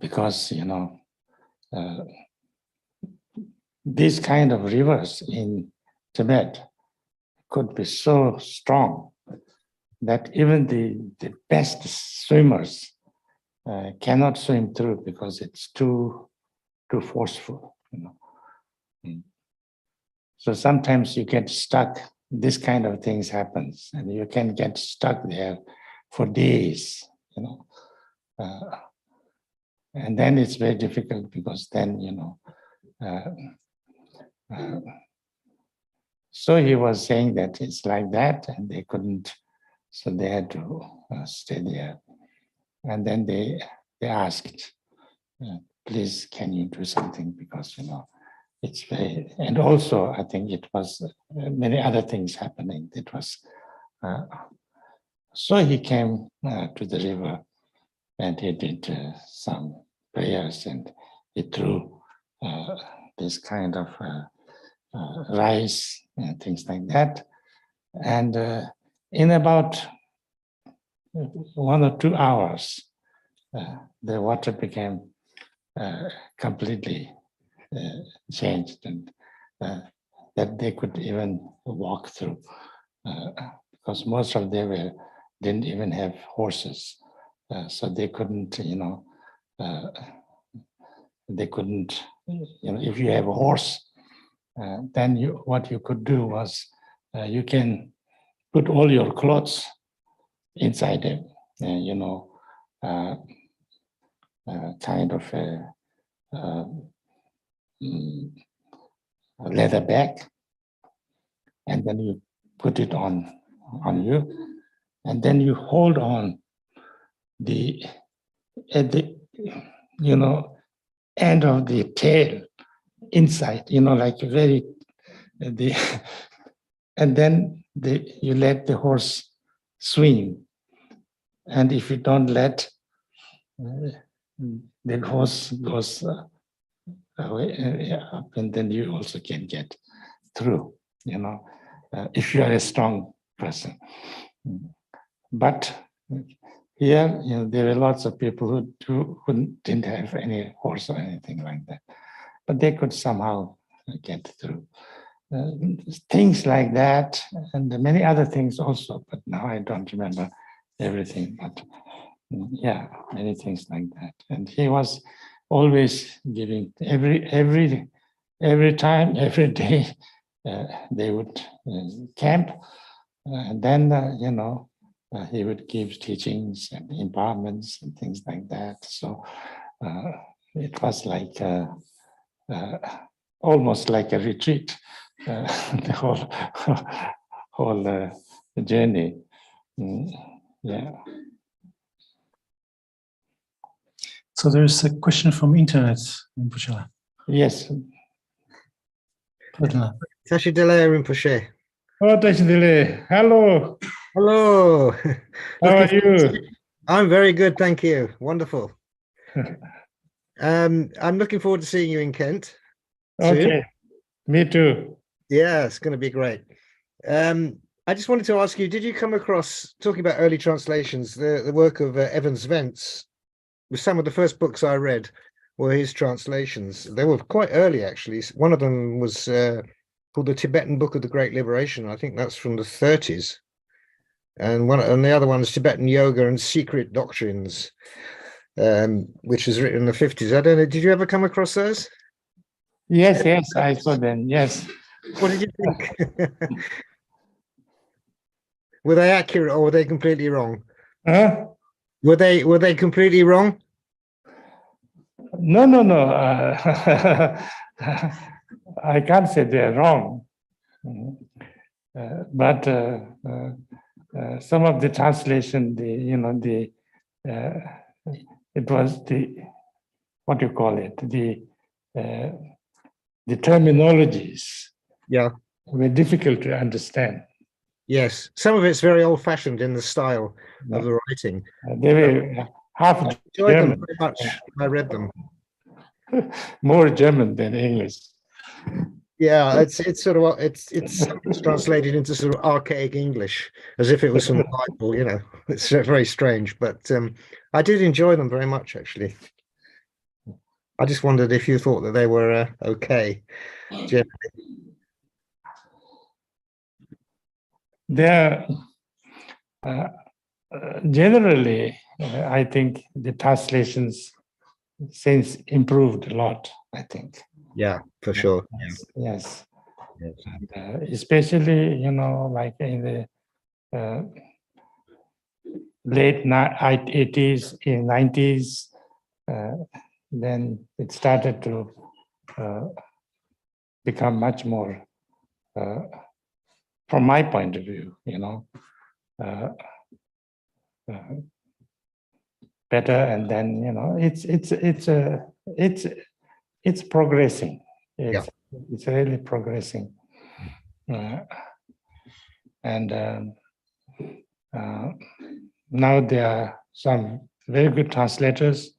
because, you know, these kind of rivers in Tibet could be so strong that even the best swimmers cannot swim through because it's too forceful. So sometimes you get stuck. This kind of things happens, and you can get stuck there for days. And then it's very difficult because then so he was saying that it's like that, and they couldn't, so they had to stay there. And then they asked, please, can you do something? Because, it's very, and also I think it was many other things happening. It was, so he came to the river and he did some prayers, and he threw this kind of rice and things like that. And in about 1 or 2 hours, the water became completely changed, and that they could even walk through, because most of them didn't even have horses, so they couldn't, they couldn't, if you have a horse, then what you could do was you can put all your clothes inside it, kind of a leather bag, and then you put it on you, and then you hold on at the end of the tail inside, like very and then you let the horse swim, and if you don't let, the horse goes away up, and then you also can get through, if you are a strong person. But here, there are lots of people who didn't have any horse or anything like that, but they could somehow get through. Things like that, and many other things also, but now I don't remember everything, but yeah, many things like that. And he was always giving every time, every day, they would camp, and then, he would give teachings and empowerments and things like that. So it was like almost like a retreat, the whole journey. Yeah. So there's a question from internet, Rinpoche. Yes. Pardon. Tashidele Rinpoche. Oh, Tashidele. Hello. Hello. How are you? I'm very good, thank you. Wonderful. I'm looking forward to seeing you in Kent. Okay. Soon. Me too. Yeah, it's going to be great. I just wanted to ask you, did you come across, talking about early translations, the work of Evan Svens? Some of the first books I read were his translations. They were quite early, actually. One of them was called The Tibetan Book of the Great Liberation. I think that's from the 30s. And the other one is Tibetan Yoga and Secret Doctrines, which was written in the 50s. I don't know, did you ever come across those? Yes, I saw them, yes. What did you think? Were they accurate or were they completely wrong? Huh? Were they completely wrong? No. I can't say they're wrong. But some of the translation, it was what do you call it? The terminologies, yeah, were difficult to understand. Yes, some of it's very old-fashioned in the style of the writing. They were half I enjoyed German. them very much. I read them. More German than English. Yeah, it's sort of it's translated into sort of archaic English, as if it was from the Bible. It's very strange, but I did enjoy them very much, actually. I just wondered if you thought that they were okay. They're generally, I think the translations since improved a lot, I think. Yeah, for sure. Yes. Yes. And, especially, like in the late 80s, in 90s, then it started to become much more, from my point of view, better. And then, it's progressing. It's really progressing. And now there are some very good translators,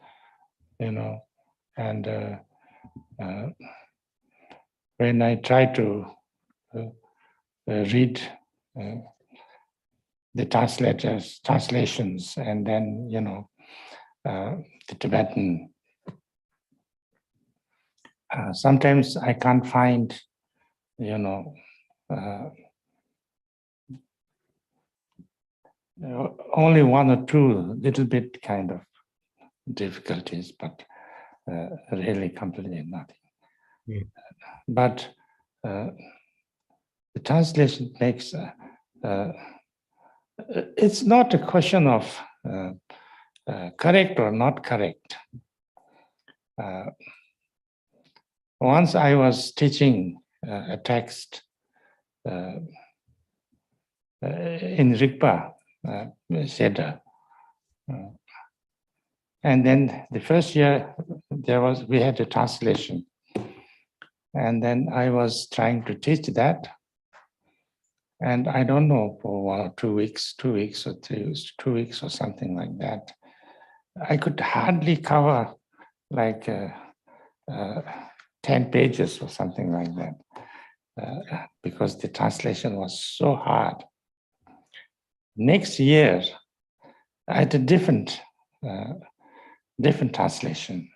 and when I try to read the translations, and then, the Tibetan, sometimes I can't find, only one or two little bit kind of difficulties, but really completely nothing. Yeah. But the translation makes, it's not a question of correct or not correct. Once I was teaching a text in Rigpa, Seda. And then the first year we had a translation. And then I was trying to teach that. And I don't know, for 2 weeks or 3 weeks, 2 weeks or something like that, I could hardly cover like 10 pages or something like that, because the translation was so hard. Next year, I had a different translation.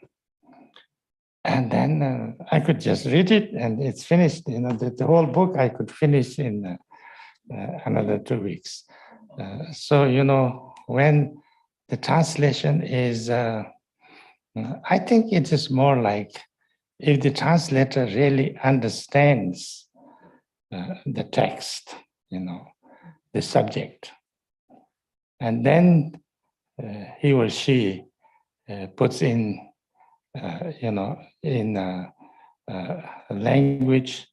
And then I could just read it and it's finished. The whole book I could finish in another 2 weeks. So, when the translation is, I think it is more like if the translator really understands the text, the subject, and then he or she puts in, in a language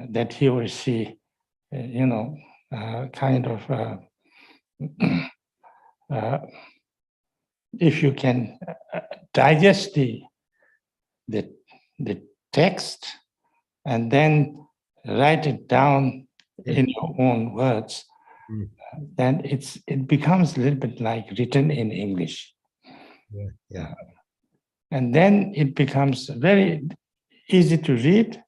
that he or she, kind of, if you can digest the text and then write it down in your own words, then it becomes a little bit like written in English. Yeah. And then it becomes very easy to read,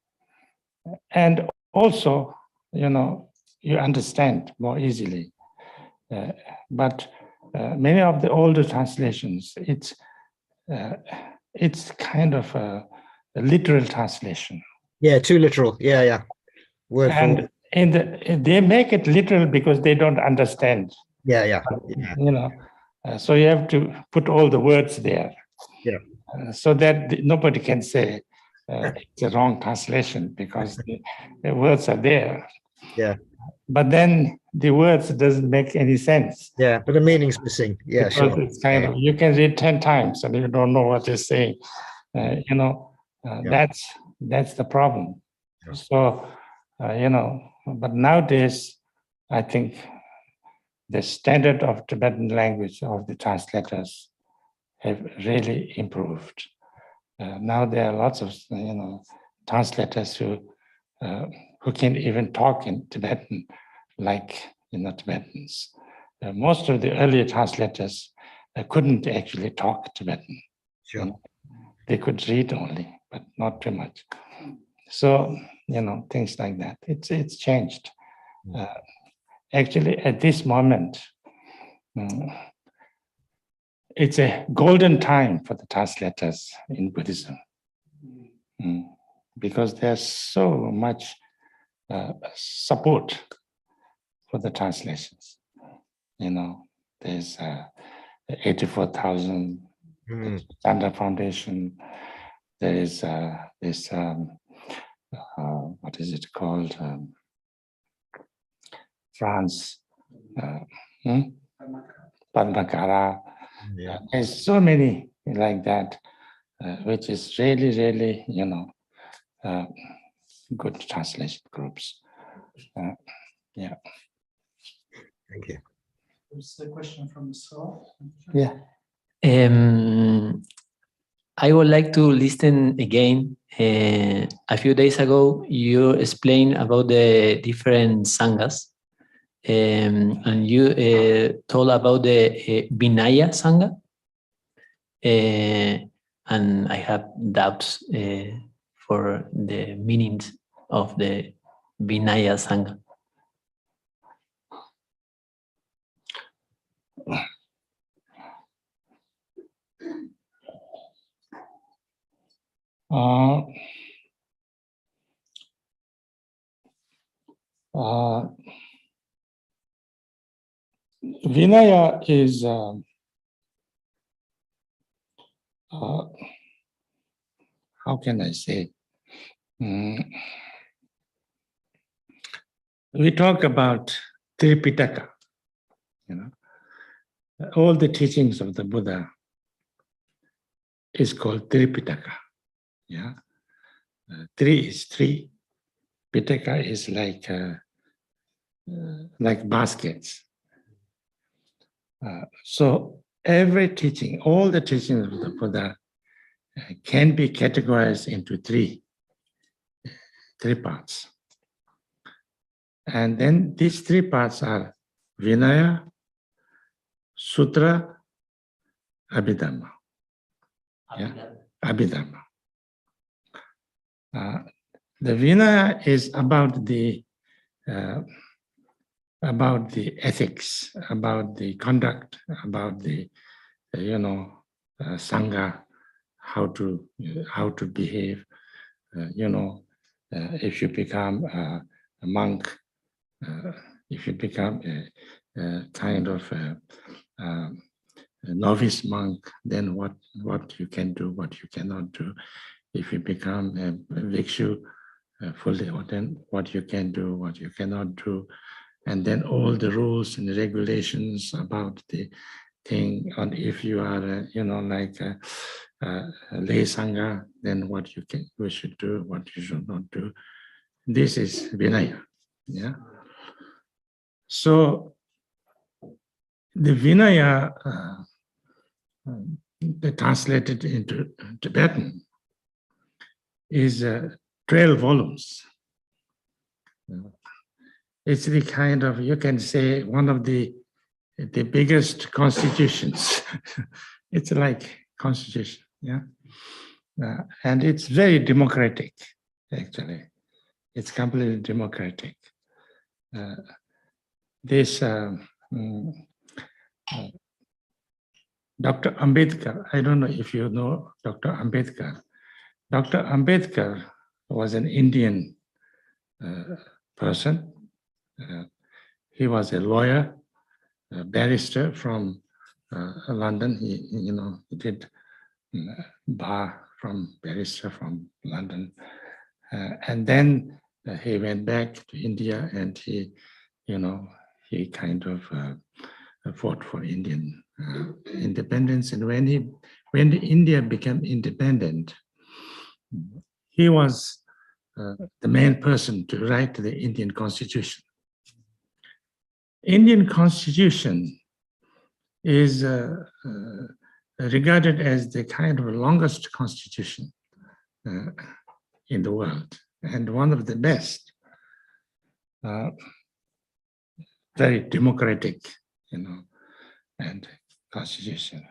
and also, you understand more easily. But many of the older translations, it's kind of a literal translation. Yeah, too literal. Yeah. Word for And they make it literal because they don't understand. Yeah. So you have to put all the words there. Yeah. So that nobody can say it's a wrong translation, because the words are there. Yeah. But then the words doesn't make any sense. Yeah, but the meaning's missing. Yeah, because sure. it's kind of, you can read 10 times and you don't know what it's saying. That's the problem. Yeah. So, but nowadays, I think the standard of Tibetan language of the translators have really improved. Now there are lots of, translators who can even talk in Tibetan, like, Tibetans. Most of the earlier translators couldn't actually talk Tibetan. Sure. They could read only, but not too much. So, things like that. It's changed. Actually, at this moment, it's a golden time for the translators in Buddhism. Because there's so much support for the translations. You know, there's 84,000 Standard Foundation. There is this, what is it called? France, Padmakara. Yeah. There's so many like that, which is really, really, you know, good translation groups. Yeah. Thank you. There's a question from the south. Yeah. I would like to listen again. A few days ago, you explained about the different sanghas, and you told about the Vinaya Sangha. And I have doubts for the meanings of the Vinaya Sangha. Vinaya is how can I say? We talk about Tripitaka, you know, all the teachings of the Buddha is called Tripitaka. Yeah, three is three. Pitaka is like baskets. So every teaching, all the teachings of the Buddha can be categorized into three parts. And then these three parts are Vinaya, Sutra, Abhidhamma. Yeah? Abhidhamma. The Vinaya is about the ethics, about the conduct, about the Sangha, how to behave. If you become a monk, if you become a kind of a novice monk, then what you can do, what you cannot do. If you become a bhikshu, fully ordained, what you can do, what you cannot do, and then all the rules and regulations about the thing. And if you are, like a lay sangha, then what you should do, what you should not do. This is Vinaya. Yeah. So the Vinaya, translated into Tibetan, is 12 volumes. It's the kind of, you can say, one of the biggest constitutions. It's like constitution, yeah. And it's very democratic, actually. It's completely democratic. Dr. Ambedkar, I don't know if you know Dr. Ambedkar. Dr. Ambedkar was an Indian person. He was a lawyer, a barrister from London. He did bar from barrister from London. And then he went back to India and he kind of fought for Indian independence. And when India became independent, he was the main person to write the Indian Constitution. Indian Constitution is regarded as the kind of longest constitution in the world and one of the best. Very democratic, and constitution.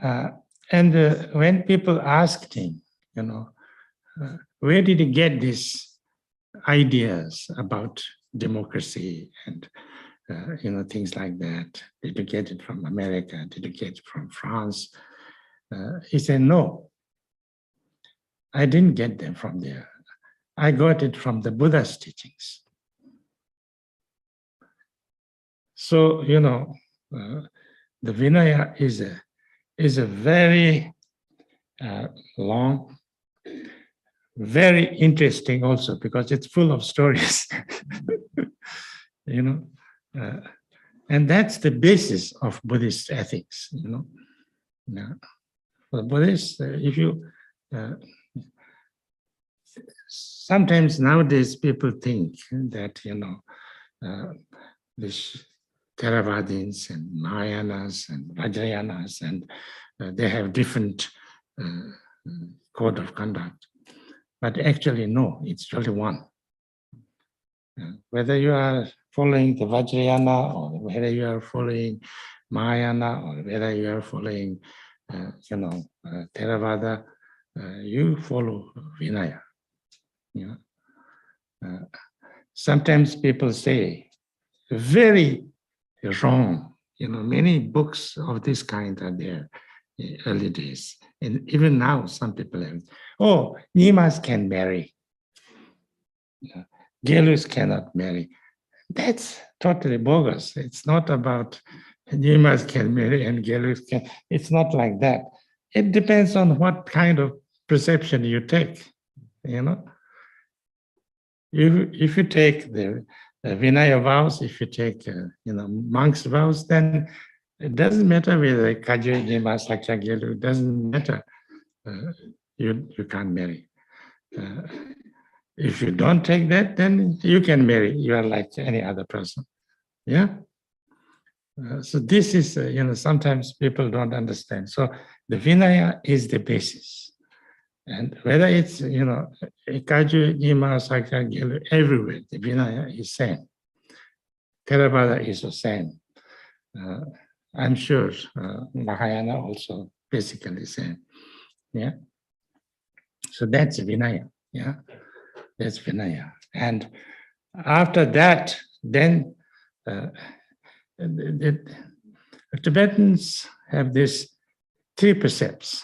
And when people asked him, where did he get these ideas about democracy and things like that. Did you get it from America? Did you get it from France? He said, no, I didn't get them from there. I got it from the Buddha's teachings. So, the Vinaya is a very long, very interesting also, because it's full of stories, and that's the basis of Buddhist ethics, For Buddhists, if you, sometimes nowadays people think that, this Theravadins and Mahayanas and Vajrayanas, and they have different code of conduct. But actually, no, it's only one. Whether you are following the Vajrayana, or whether you are following Mahayana, or whether you are following, Theravada, you follow Vinaya. Sometimes people say, very wrong. Many books of this kind are there in early days. And even now, some people have, Nimas can marry. Gelus cannot marry. That's totally bogus. It's not about Nimas can marry and Gelus can. It's not like that. It depends on what kind of perception you take, If you take the Vinaya vows, if you take, monks' vows, then it doesn't matter whether Kajya, Nima, Sakya, Gelu, it doesn't matter. You can't marry. If you don't take that, then you can marry. You are like any other person. Yeah? So this is, sometimes people don't understand. So the Vinaya is the basis. And whether it's, Kaju, Nima, Sakya, Gelu, everywhere, the Vinaya is same. Theravada is the same. I'm sure Mahayana also basically same. Yeah. So that's Vinaya. Yeah. That's Vinaya. And after that, then the Tibetans have this 3 precepts,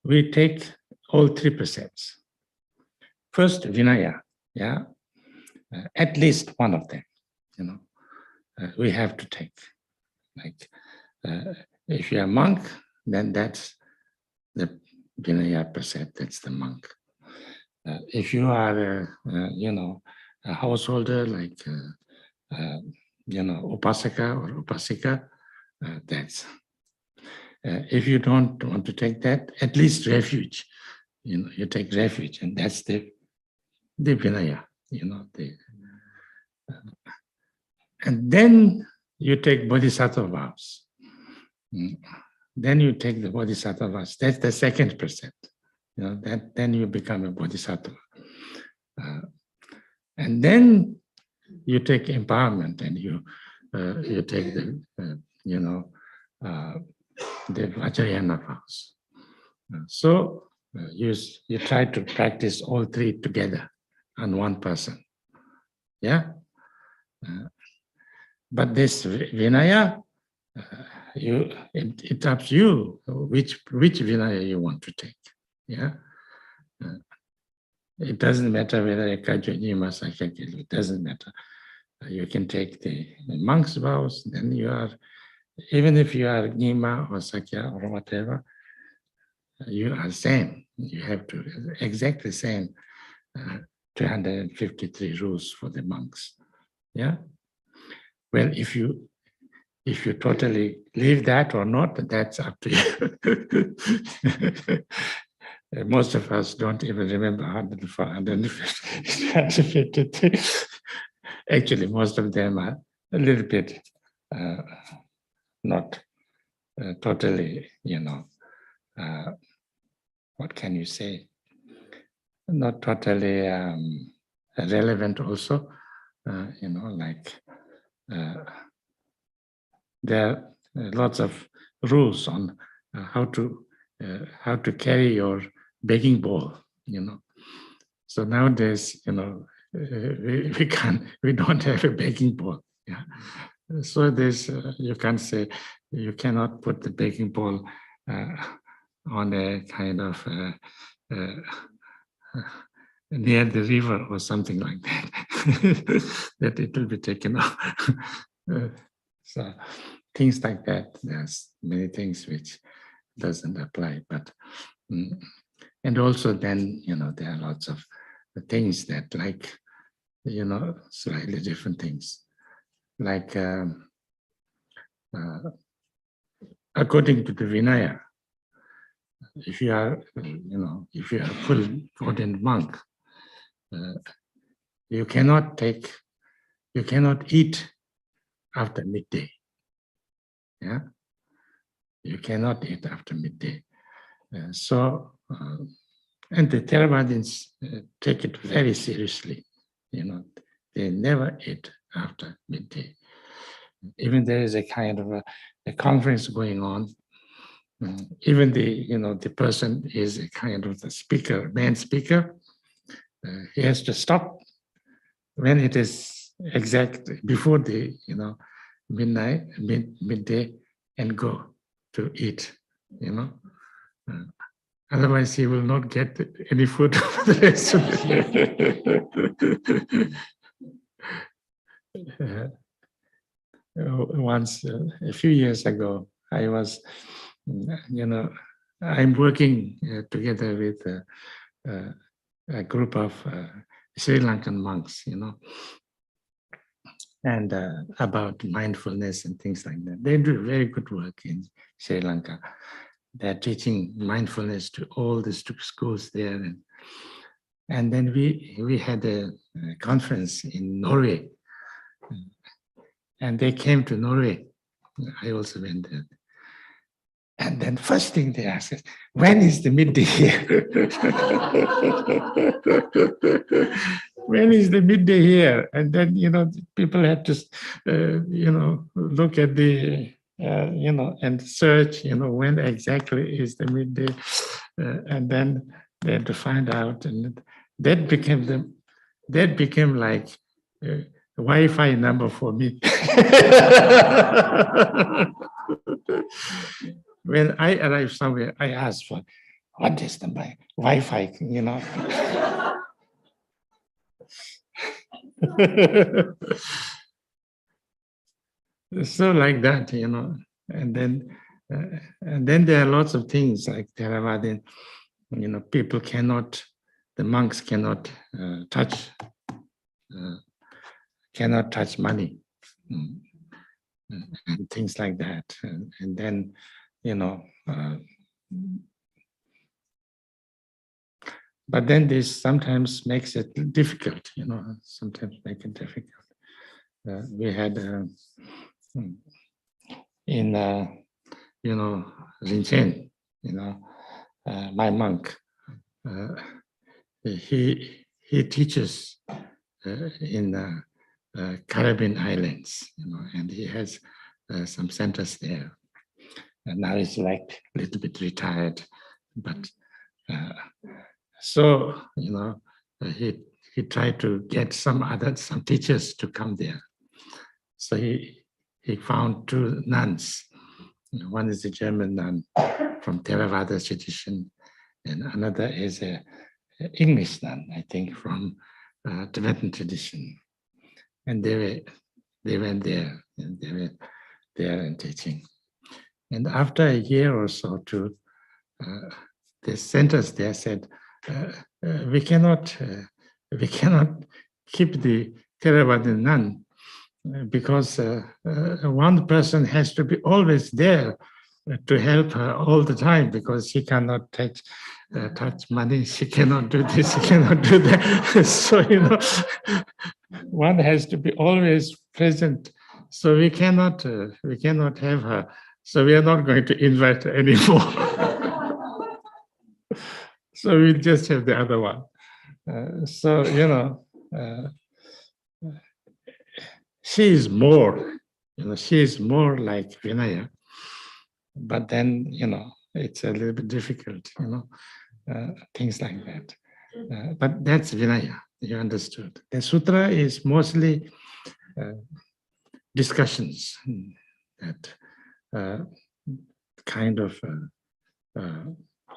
we take all 3 precepts. First, Vinaya, yeah, at least one of them, we have to take. Like, if you're a monk, then that's the Vinaya precept, that's the monk. If you are, a householder, like, Upasaka or Upasika, that's. If you don't want to take that, at least refuge. You take refuge, and that's the Vinaya. And then you take Bodhisattva vows. Then you take the Bodhisattva vows. That's the second precept. Then you become a Bodhisattva. And then you take empowerment, and you take the Vajrayana vows. So you try to practice all 3 together on one person. Yeah. But this Vinaya, it's up to you which Vinaya you want to take. Yeah. It doesn't matter whether a Kajya, Nima, Sakya, Gelu, it doesn't matter. You can take the monk's vows, then you are, even if you are Nima or Sakya or whatever, you are same. You have to exactly same 253 rules for the monks. Yeah. Well, if you totally leave that or not, that's up to you. Most of us don't even remember 153. Actually, most of them are a little bit not totally, what can you say? Not totally relevant also, like there are lots of rules on how to carry your begging bowl, So nowadays, we don't have a baking ball. Yeah. So there's, you can't say, you cannot put the baking ball on a kind of near the river or something like that, that it will be taken off. So things like that, there's many things which doesn't apply, but and also then, there are lots of things that like, slightly different things. Like according to the Vinaya, if you are, if you are a full ordained monk, you cannot eat after midday. Yeah, you cannot eat after midday. And the Theravadins take it very seriously. They never eat after midday. Even there is a kind of a conference going on. Even the person is a kind of the speaker, main speaker. He has to stop when it is exact before the midday, and go to eat. Otherwise, he will not get any food for the rest of the day. Once, a few years ago, I was, I'm working together with a group of Sri Lankan monks, and about mindfulness and things like that. They do very good work in Sri Lanka. They're teaching mindfulness to all the schools there. And then we had a conference in Norway. And they came to Norway. I also went there. And then first thing they asked us, when is the midday here? When is the midday here? And then, people had to, look at the, and search, when exactly is the midday. And then they had to find out. And that became like Wi-Fi number for me. When I arrived somewhere, I asked for, what is the Wi-Fi, So like that, and then there are lots of things like Theravada, people cannot, the monks cannot touch money, and things like that, and then but then this sometimes makes it difficult, sometimes make it difficult. We had in Rinchen, my monk, he teaches in Caribbean islands, and he has some centers there. And now he's like a little bit retired, but so he tried to get some teachers to come there. So he found two nuns. One is a German nun from Theravada tradition, and another is a English nun, I think, from Tibetan tradition. And they went there, and they were there and teaching. And after a year or so, the centers there said, we cannot keep the Theravada nun because one person has to be always there to help her all the time, because she cannot touch money, she cannot do this, she cannot do that. So one has to be always present. So we cannot have her. So we are not going to invite her anymore. So we just have the other one. She is more, like Vinaya, but then, it's a little bit difficult, things like that. But that's Vinaya. you understood. The sutra is mostly discussions that kind of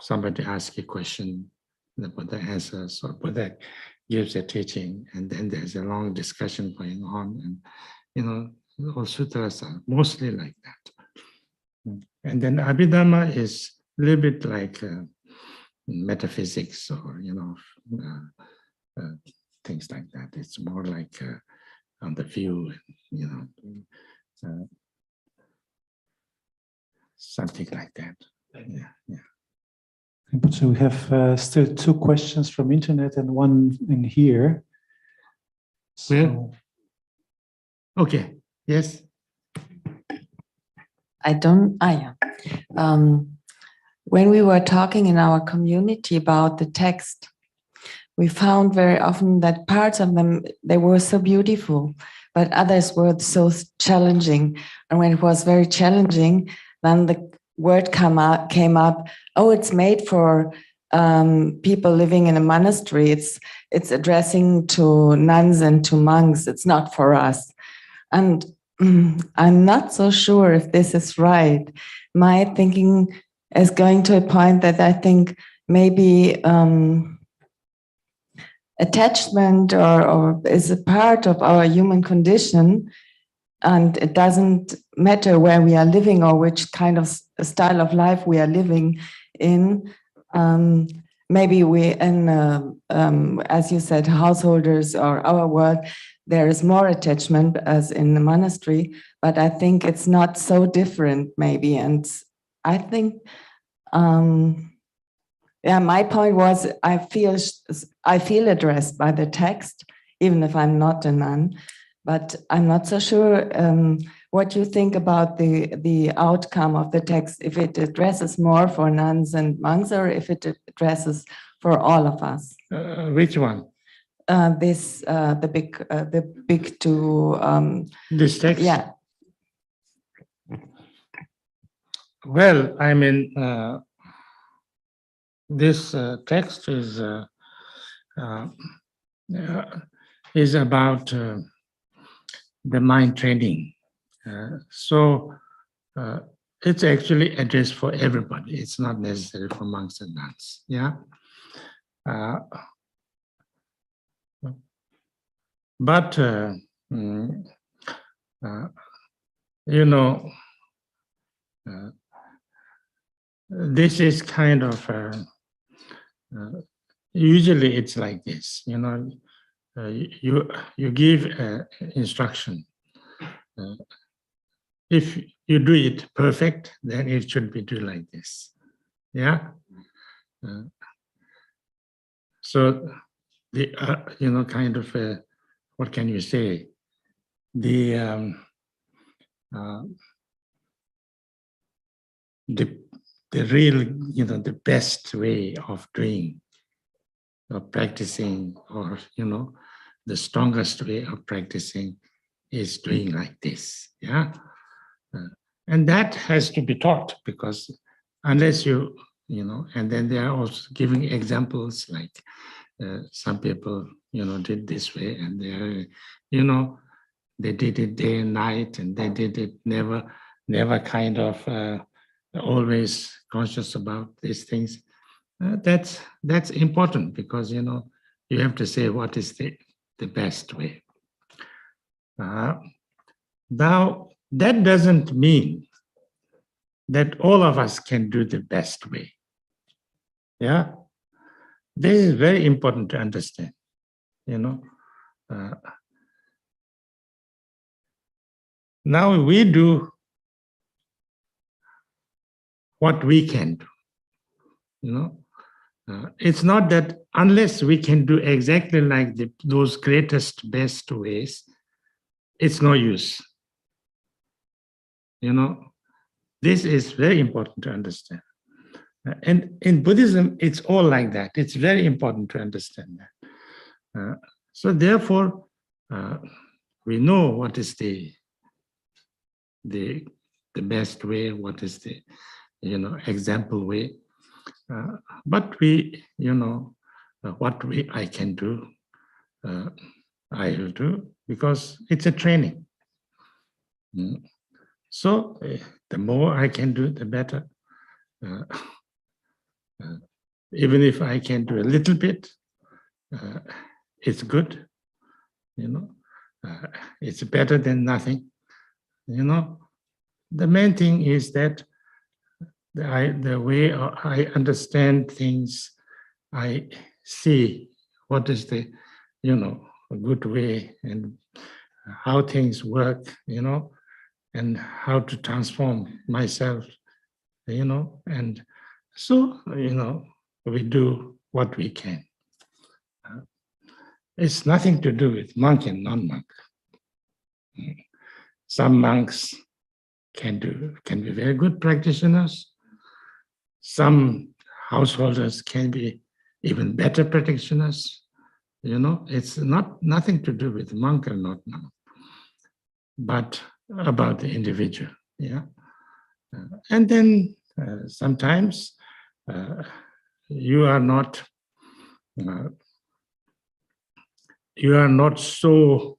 somebody asks a question, the Buddha answers, or Buddha gives a teaching, and then there's a long discussion going on. And, you know, all sutras are mostly like that. And then Abhidhamma is a little bit like metaphysics, or, you know, things like that. It's more like on the view, you know, something like that. Yeah, yeah. So we have still 2 questions from internet and 1 in here. So, Okay, yes. Yeah. When we were talking in our community about the text, we found very often that parts of them, they were so beautiful, but others were so challenging. And when it was very challenging, then the word came up, oh, it's made for people living in a monastery. It's addressing to nuns and to monks. It's not for us. And I'm not so sure if this is right. My thinking is going to a point that I think maybe attachment or is a part of our human condition, and it doesn't matter where we are living or which kind of style of life we are living in. Maybe we, as you said, householders or our world, there is more attachment as in the monastery, but I think it's not so different maybe. And I think, my point was I feel addressed by the text, even if I'm not a nun, but I'm not so sure what you think about the outcome of the text, if it addresses more for nuns and monks or if it addresses for all of us. Which one? The big 2. This text? Yeah. Well, I mean, this text is about the mind training. So it's actually addressed for everybody. It's not necessary for monks and nuns. Yeah. But you know, this is kind of usually it's like this. You know, you give instruction. If you do it perfect, then it should be done like this. Yeah. So the you know, kind of what can you say? The real, you know, the best way of doing or practicing, or, you know, the strongest way of practicing is doing like this. Yeah. And that has to be taught, because unless you know, and then they are also giving examples like some people, you know, did this way, and they are, you know, they did it day and night, and they did it never kind of always conscious about these things. That's important, because, you know, you have to say what is the best way. Now, that doesn't mean that all of us can do the best way. Yeah, this is very important to understand. You know, now we do what we can do. You know, it's not that unless we can do exactly like those greatest, best ways, it's no use. You know, this is very important to understand. And in Buddhism, it's all like that. It's very important to understand that. So therefore, we know what is the best way, what is the, you know, example way. But we, you know, what I can do, I will do, because it's a training. So the more I can do, the better. Even if I can do a little bit, it's good. It's better than nothing. The main thing is that the way I understand things, I see what is the, a good way and how things work, and how to transform myself, and so, we do what we can. It's nothing to do with monk and non-monk. Some monks can be very good practitioners. Some householders can be even better practitioners. It's nothing to do with monk or not monk, but about the individual. Yeah, and then sometimes you are not so.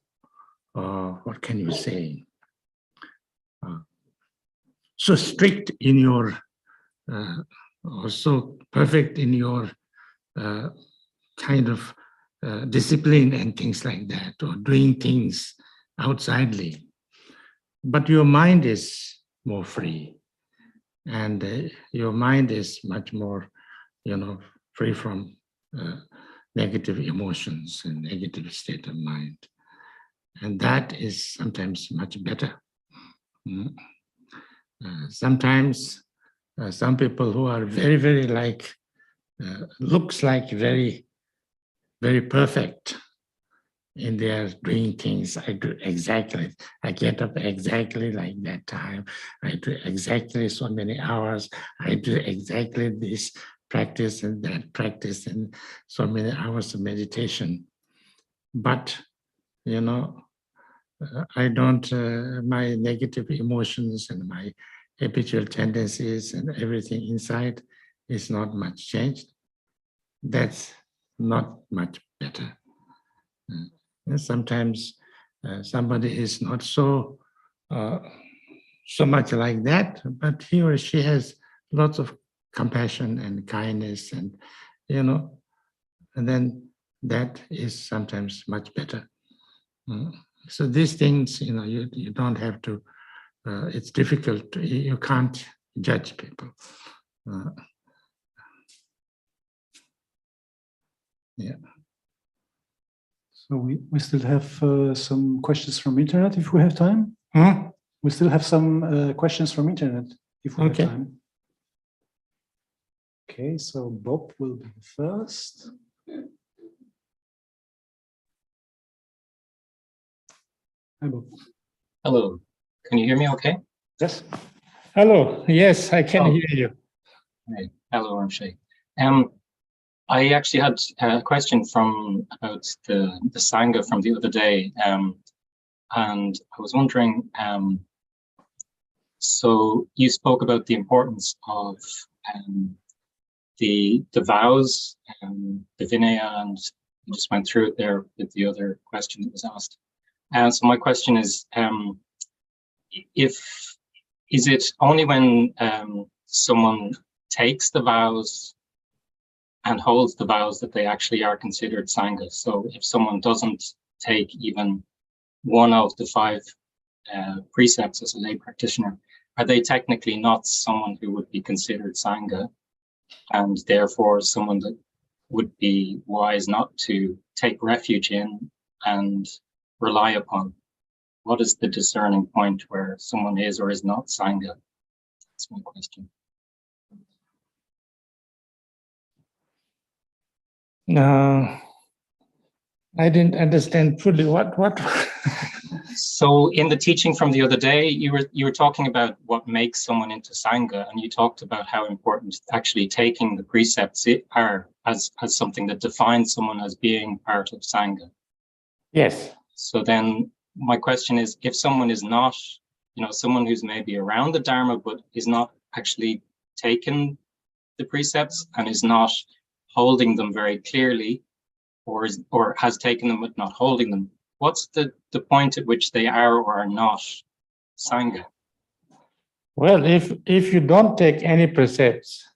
What can you say? So strict in your, or so perfect in your kind of discipline and things like that, or doing things outsidely. But your mind is more free, and your mind is much more, free from negative emotions and negative state of mind. And that is sometimes much better. Sometimes some people who are very, very looks like very, very perfect in their doing things. I do exactly, I get up exactly like that time. I do exactly so many hours. I do exactly this practice and that practice and so many hours of meditation. But, I don't, my negative emotions and my habitual tendencies and everything inside is not much changed. That's not much better. Sometimes somebody is not so much like that, but he or she has lots of compassion and kindness, and and then that is sometimes much better. So these things, you don't have to. It's difficult. You can't judge people. Yeah. So we still have some questions from internet if we have time. We still have some questions from internet if we have time. Okay, so Bob will be the first. Hi, Bob. Hello. Can you hear me okay? Yes. Hello. Yes, I can hear you. Hey. Hello, Ramshay. I actually had a question about the Sangha from the other day, and I was wondering, so you spoke about the importance of the vows, the Vinaya, and you just went through it there with the other question that was asked. And so my question is, is it only when someone takes the vows and holds the vows that they actually are considered Sangha? So if someone doesn't take even one of the 5 precepts as a lay practitioner, are they technically not someone who would be considered Sangha, and therefore someone that would be wise not to take refuge in and rely upon? What is the discerning point where someone is or is not Sangha? That's my question. No, I didn't understand fully what. So in the teaching from the other day, you were talking about what makes someone into Sangha, and you talked about how important actually taking the precepts are as something that defines someone as being part of Sangha. Yes. So then my question is, if someone is not, someone who's maybe around the Dharma, but is not actually taken the precepts and is not holding them very clearly, or has taken them but not holding them, what's the point at which they are or are not Sangha? Well, if you don't take any precepts,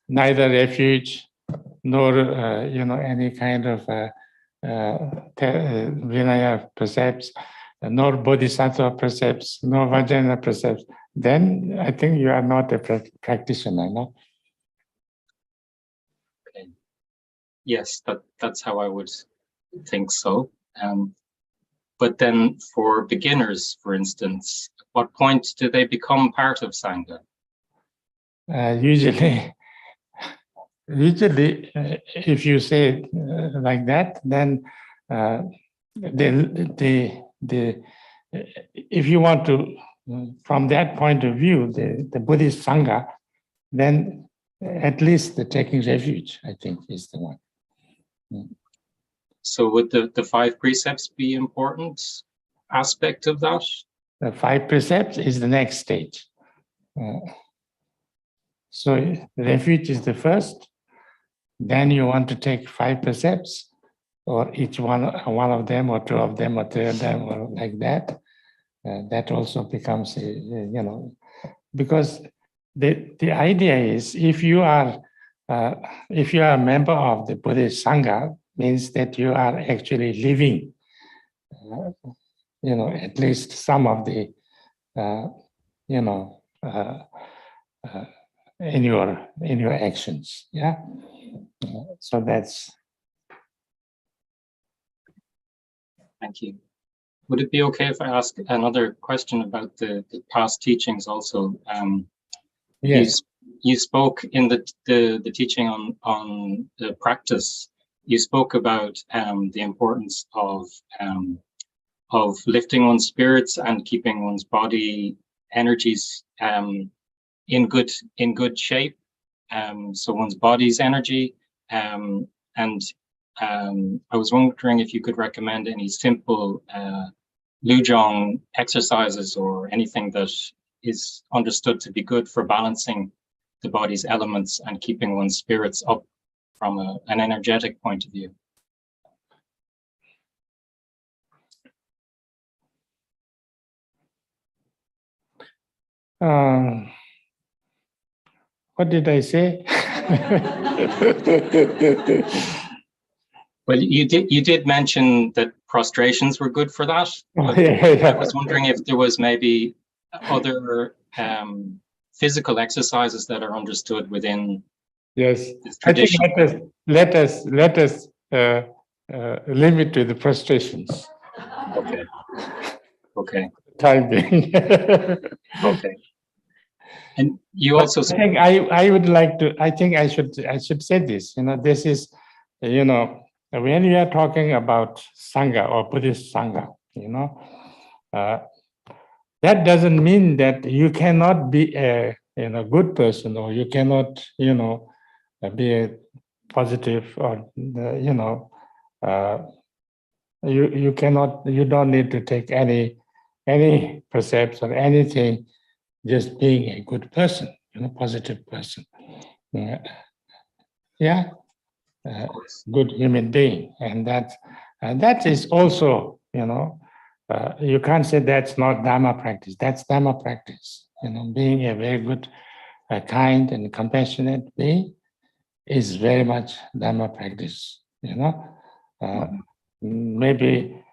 neither refuge nor any kind of Vinaya precepts, nor Bodhisattva precepts, nor Vajrayana precepts, then I think you are not a practitioner, no? Okay. Yes, that's how I would think so. But then for beginners, for instance, at what point do they become part of Sangha? Usually, if you say it like that, then if you want to, from that point of view, the Buddhist Sangha, then at least the taking refuge, I think, is the one. So would the 5 precepts be important aspect of that? The 5 precepts is the next stage. So refuge is the first. Then you want to take 5 precepts, or each one of them, or 2 of them, or 3 of them, or like that. That also becomes, because the idea is if you are a member of the Buddhist Sangha, means that you are actually living, at least some of the, in your actions, yeah. So that's. Thank you. Would it be okay if I ask another question about the past teachings also? Yes. You spoke in the teaching on the practice. You spoke about the importance of lifting one's spirits and keeping one's body energies in good shape. So one's body's energy, and I was wondering if you could recommend any simple Lujong exercises or anything that is understood to be good for balancing the body's elements and keeping one's spirits up from an energetic point of view. What did I say? Well, you did mention that prostrations were good for that. But Yeah. I was wondering if there was maybe other physical exercises that are understood within. Yes, this I think tradition. let us limit to the prostrations. Okay. Okay. Time being. Okay. And you also. I think I would like to. I think I should say this. This is, when we are talking about Sangha or Buddhist Sangha, that doesn't mean that you cannot be a good person, or you cannot be a positive, or you cannot, you don't need to take any precepts or anything, just being a good person, positive person. Good human being. And that is also, you can't say that's not Dhamma practice. That's Dhamma practice. Being a very good, kind and compassionate being is very much Dhamma practice. Maybe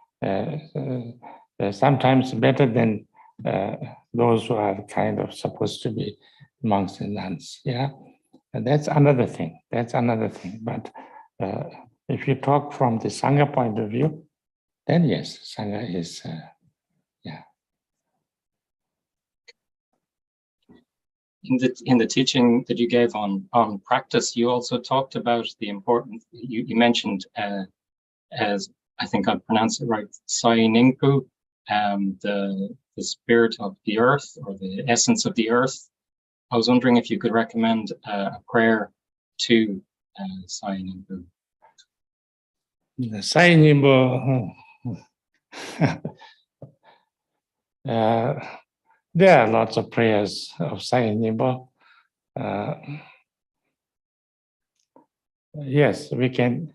sometimes better than those who are kind of supposed to be monks and nuns. Yeah, and that's another thing. But if you talk from the Sangha point of view, then yes, Sangha is, In the teaching that you gave on practice, you also talked about the importance. You mentioned as I think I pronounced it right, Sai Ningpu, the spirit of the earth, or the essence of the earth. I was wondering if you could recommend a prayer to Sai Ningpu. The Sai Ningpu. There are lots of prayers of Sai Ningpu. Yes, we can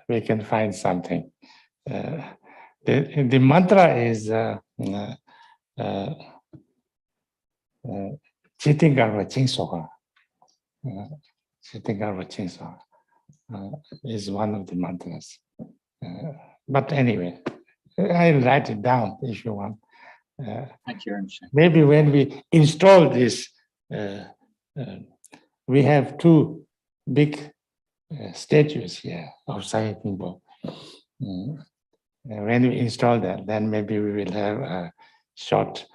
we can find something. The mantra is Chitingarva Chingsoga. Chitingarva Chingsoga is one of the mantras. But anyway, I'll write it down if you want. Thank you, Rinpoche. Maybe when we install this, we have two big statues here of Sai Ningbo. When we install that, then maybe we will have a short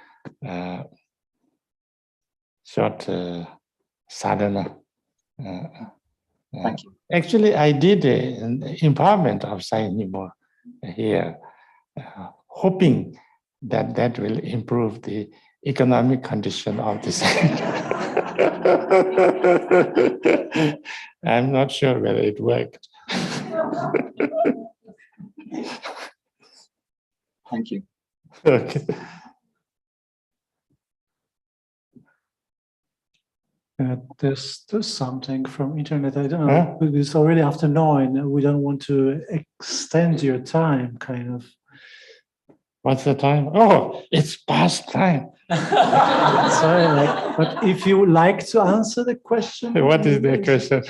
sadhana. Thank you. Actually, I did an empowerment of Sai Ningbo here, hoping that that will improve the economic condition of the site. I'm not sure whether it worked. Thank you. Okay. There's something from internet. I don't know. Huh? It's already after 9. We don't want to extend your time, kind of. What's the time? Oh, it's past time. Sorry, but if you would like to answer the question. What is the question?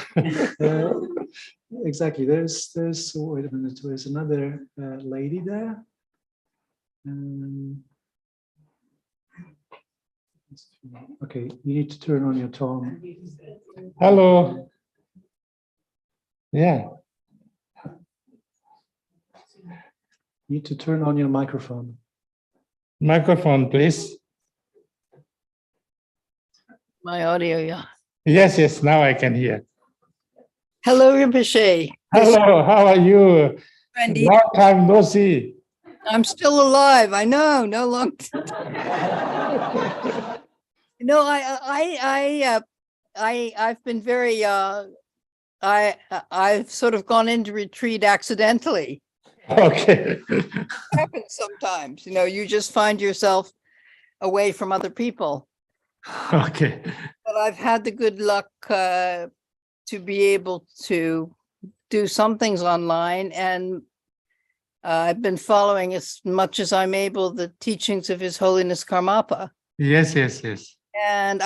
Exactly. There's. Wait a minute. There's another lady there. Okay, you need to turn on your tone. Hello. Yeah. You need to turn on your microphone. Microphone, please. My audio, yeah. Yes, now I can hear. Hello, Rinpoche. Hello, how are you? Randy. Long time no see. I'm still alive. I know, no long. No, I've been very. I've sort of gone into retreat accidentally. Okay. It happens sometimes. You just find yourself away from other people. Okay. But I've had the good luck to be able to do some things online, and I've been following as much as I'm able the teachings of His Holiness Karmapa. Yes. And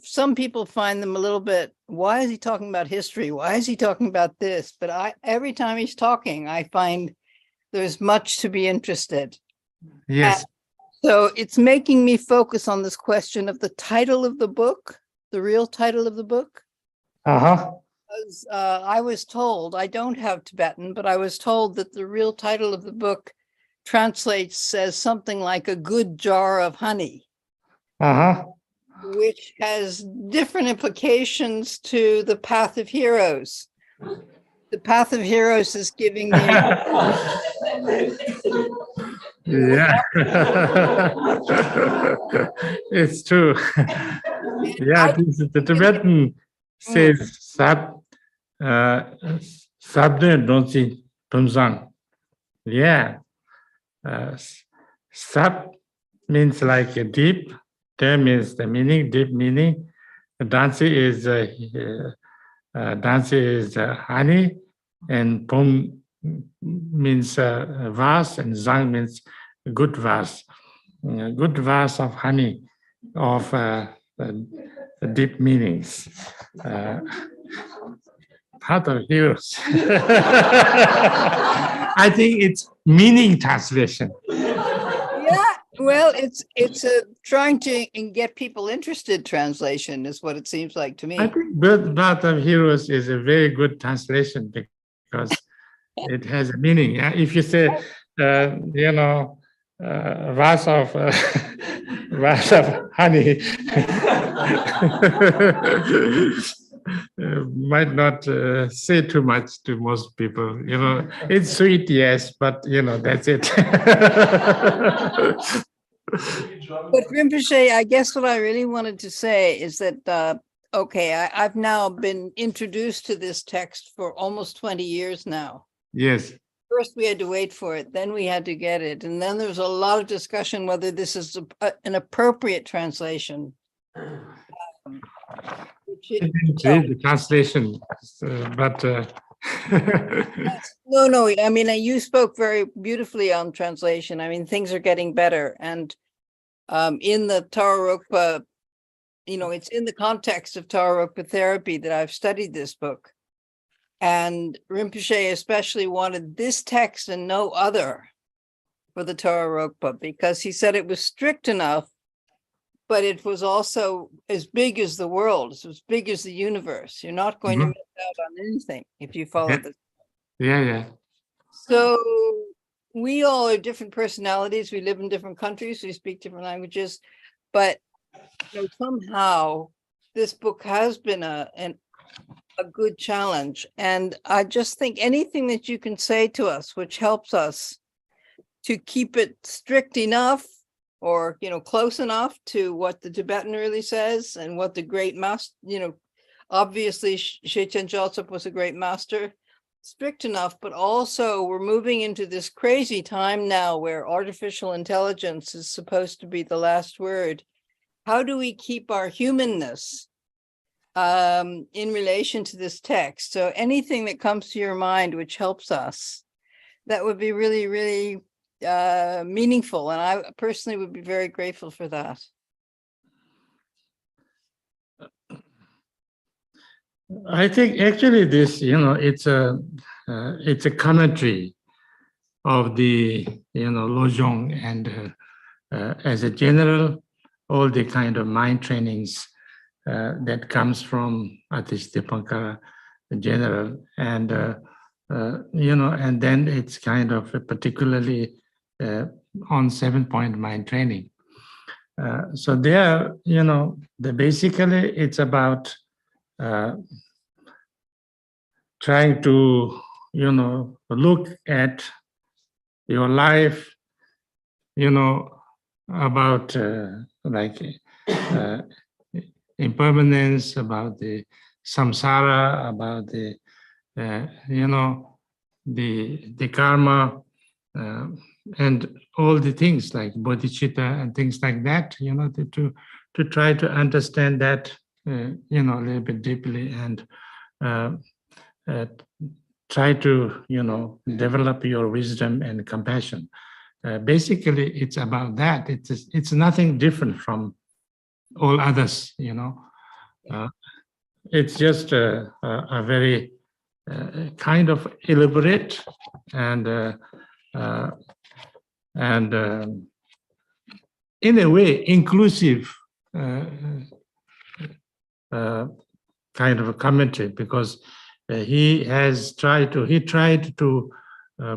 some people find them a little bit, why is he talking about history? Why is he talking about this? But every time he's talking, I find there's much to be interested. Yes. And so it's making me focus on this question of the title of the book, the real title of the book. Because, I was told, I don't have Tibetan, but I was told that the real title of the book translates as something like a good jar of honey. Which has different implications to the Path of Heroes. The Path of Heroes is giving me. Yeah, it's true. Yeah, this is the Tibetan says Sabde Donsi Tumzang. Yeah. Sab means like a deep. There means the meaning, deep meaning. Dansi is honey, and pum means vase, and zang means good vase. Good vase of honey, of deep meanings. Path of Heroes. I think it's meaning translation. Well, it's a trying to get people interested translation is what it seems like to me. I think Path of Heroes is a very good translation because it has a meaning. If you say, vase of honey, might not say too much to most people. It's sweet, yes, but that's it. But Rinpoche, I guess what I really wanted to say is that, I've now been introduced to this text for almost 20 years now. Yes. First, we had to wait for it, then we had to get it. And then there's a lot of discussion whether this is an appropriate translation. I didn't read the translation, but No, I mean, you spoke very beautifully on translation. I mean, things are getting better. And in the Tara Rokpa, it's in the context of Tara Rokpa therapy that I've studied this book. And Rinpoche especially wanted this text and no other for the Tara Rokpa, because he said it was strict enough, but it was also as big as the world, it's as big as the universe. You're not going to miss out on anything if you follow this. Yeah. So we all are different personalities. We live in different countries. We speak different languages, but somehow this book has been a good challenge. And I just think anything that you can say to us, which helps us to keep it strict enough or, close enough to what the Tibetan really says and what the great master, obviously Shechen Gyaltsab was a great master, strict enough, but also we're moving into this crazy time now where artificial intelligence is supposed to be the last word. How do we keep our humanness in relation to this text? So anything that comes to your mind which helps us, that would be really, really meaningful. And I personally would be very grateful for that. I think actually this, it's a commentary of the, Lojong, and as a general, all the kind of mind trainings that comes from Atish Dipankara general, and and then it's kind of particularly on 7-point mind training. So there, basically it's about trying to, look at your life, about impermanence, about the samsara, about the, the karma, and all the things like bodhicitta and things like that, to try to understand that, a little bit deeply, and try to, develop your wisdom and compassion. Basically, it's about that. It's nothing different from all others, it's just a very kind of elaborate and in a way inclusive kind of a commentary, because he tried to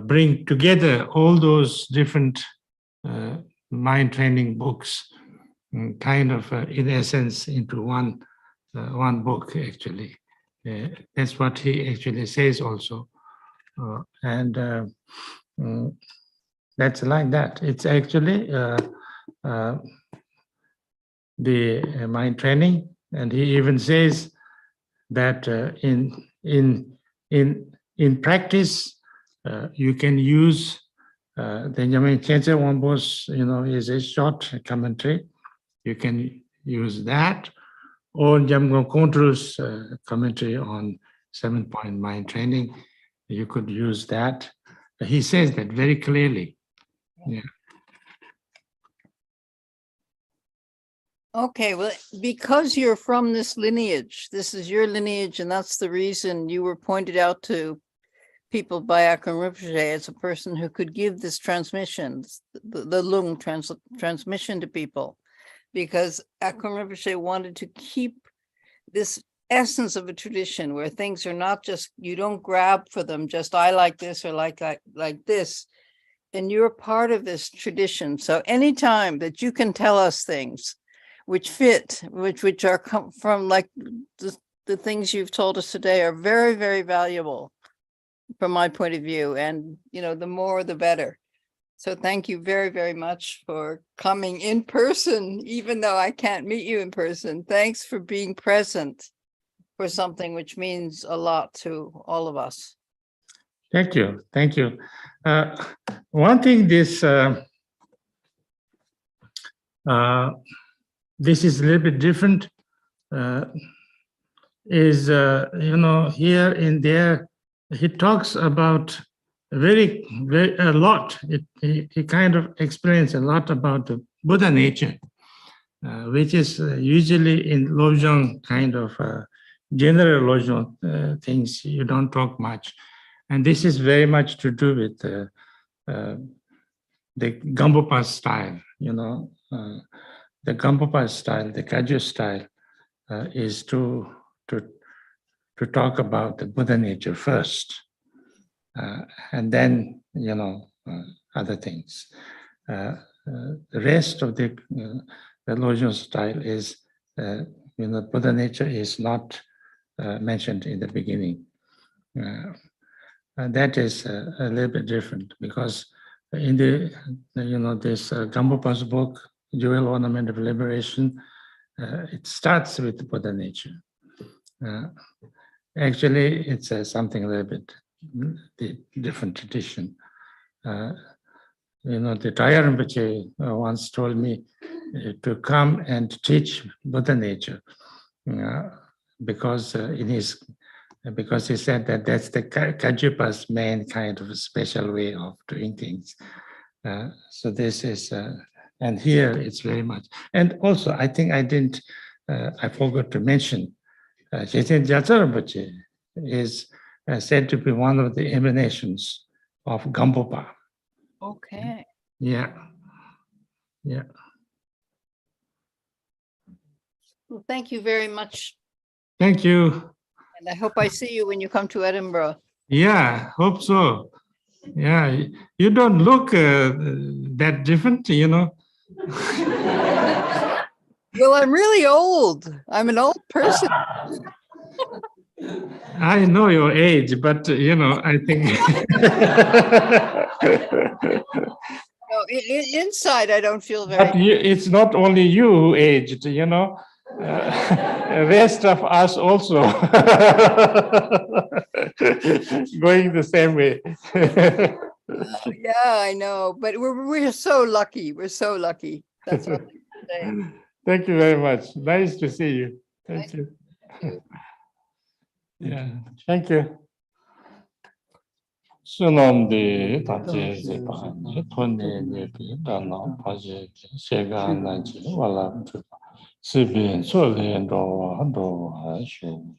bring together all those different mind training books, kind of in essence into one book, actually. That's what he actually says also. And that's like that. It's actually the mind training, and he even says that in practice you can use the Nyame Khenche Wambos, is a short commentary. You can use that, or Jamgon Kondru's commentary on 7-point mind training. You could use that. He says that very clearly. Yeah. Okay, well, because you're from this lineage, this is your lineage, and that's the reason you were pointed out to people by Akram Rinpoche as a person who could give this transmission, the Lung transmission to people, because Akram Rinpoche wanted to keep this essence of a tradition where things are not just, you don't grab for them, just I like this or like this, and you're part of this tradition. So anytime that you can tell us things which fit, which are come from, like the things you've told us today are very, very valuable from my point of view. And, the more, the better. So thank you very, very much for coming in person, even though I can't meet you in person. Thanks for being present for something which means a lot to all of us. Thank you. Thank you. One thing this is a little bit different, is, here in their he talks about very a lot. He kind of explains a lot about the Buddha nature, which is usually in Lojong kind of general Lojong things. You don't talk much, and this is very much to do with the Gampopa style. The Gampopa style, the Kagyu style, is to talk about the Buddha nature first, and then other things. The rest of the Lojong style is Buddha nature is not mentioned in the beginning. And that is a little bit different because in the this Gampopa's book, Jewel Ornament of Liberation, it starts with the Buddha nature. Actually, it's something a little bit different tradition. The Daya Rinpoche once told me to come and teach Buddha nature because because he said that that's the Kajupa's main kind of special way of doing things. So this is, and here it's very much. And also, I think I forgot to mention, Chechen Gyatso Rinpoche is said to be one of the emanations of Gampopa. Okay. Yeah. Well, thank you very much. Thank you. And I hope I see you when you come to Edinburgh. Yeah, hope so. Yeah, you don't look that different, Well, I'm really old. I'm an old person. I know your age, but I think No, inside I don't feel very. but it's not only you who aged, rest of us also going the same way. Yeah, I know, but we're so lucky. We're so lucky. That's all I can say. Thank you very much. Nice to see you. Thank you. Yeah, thank you. 수놈디 다제제 바니 톤네네비 다나 바제 세가 나지 와라 시빈 소렌도 한도 하쇼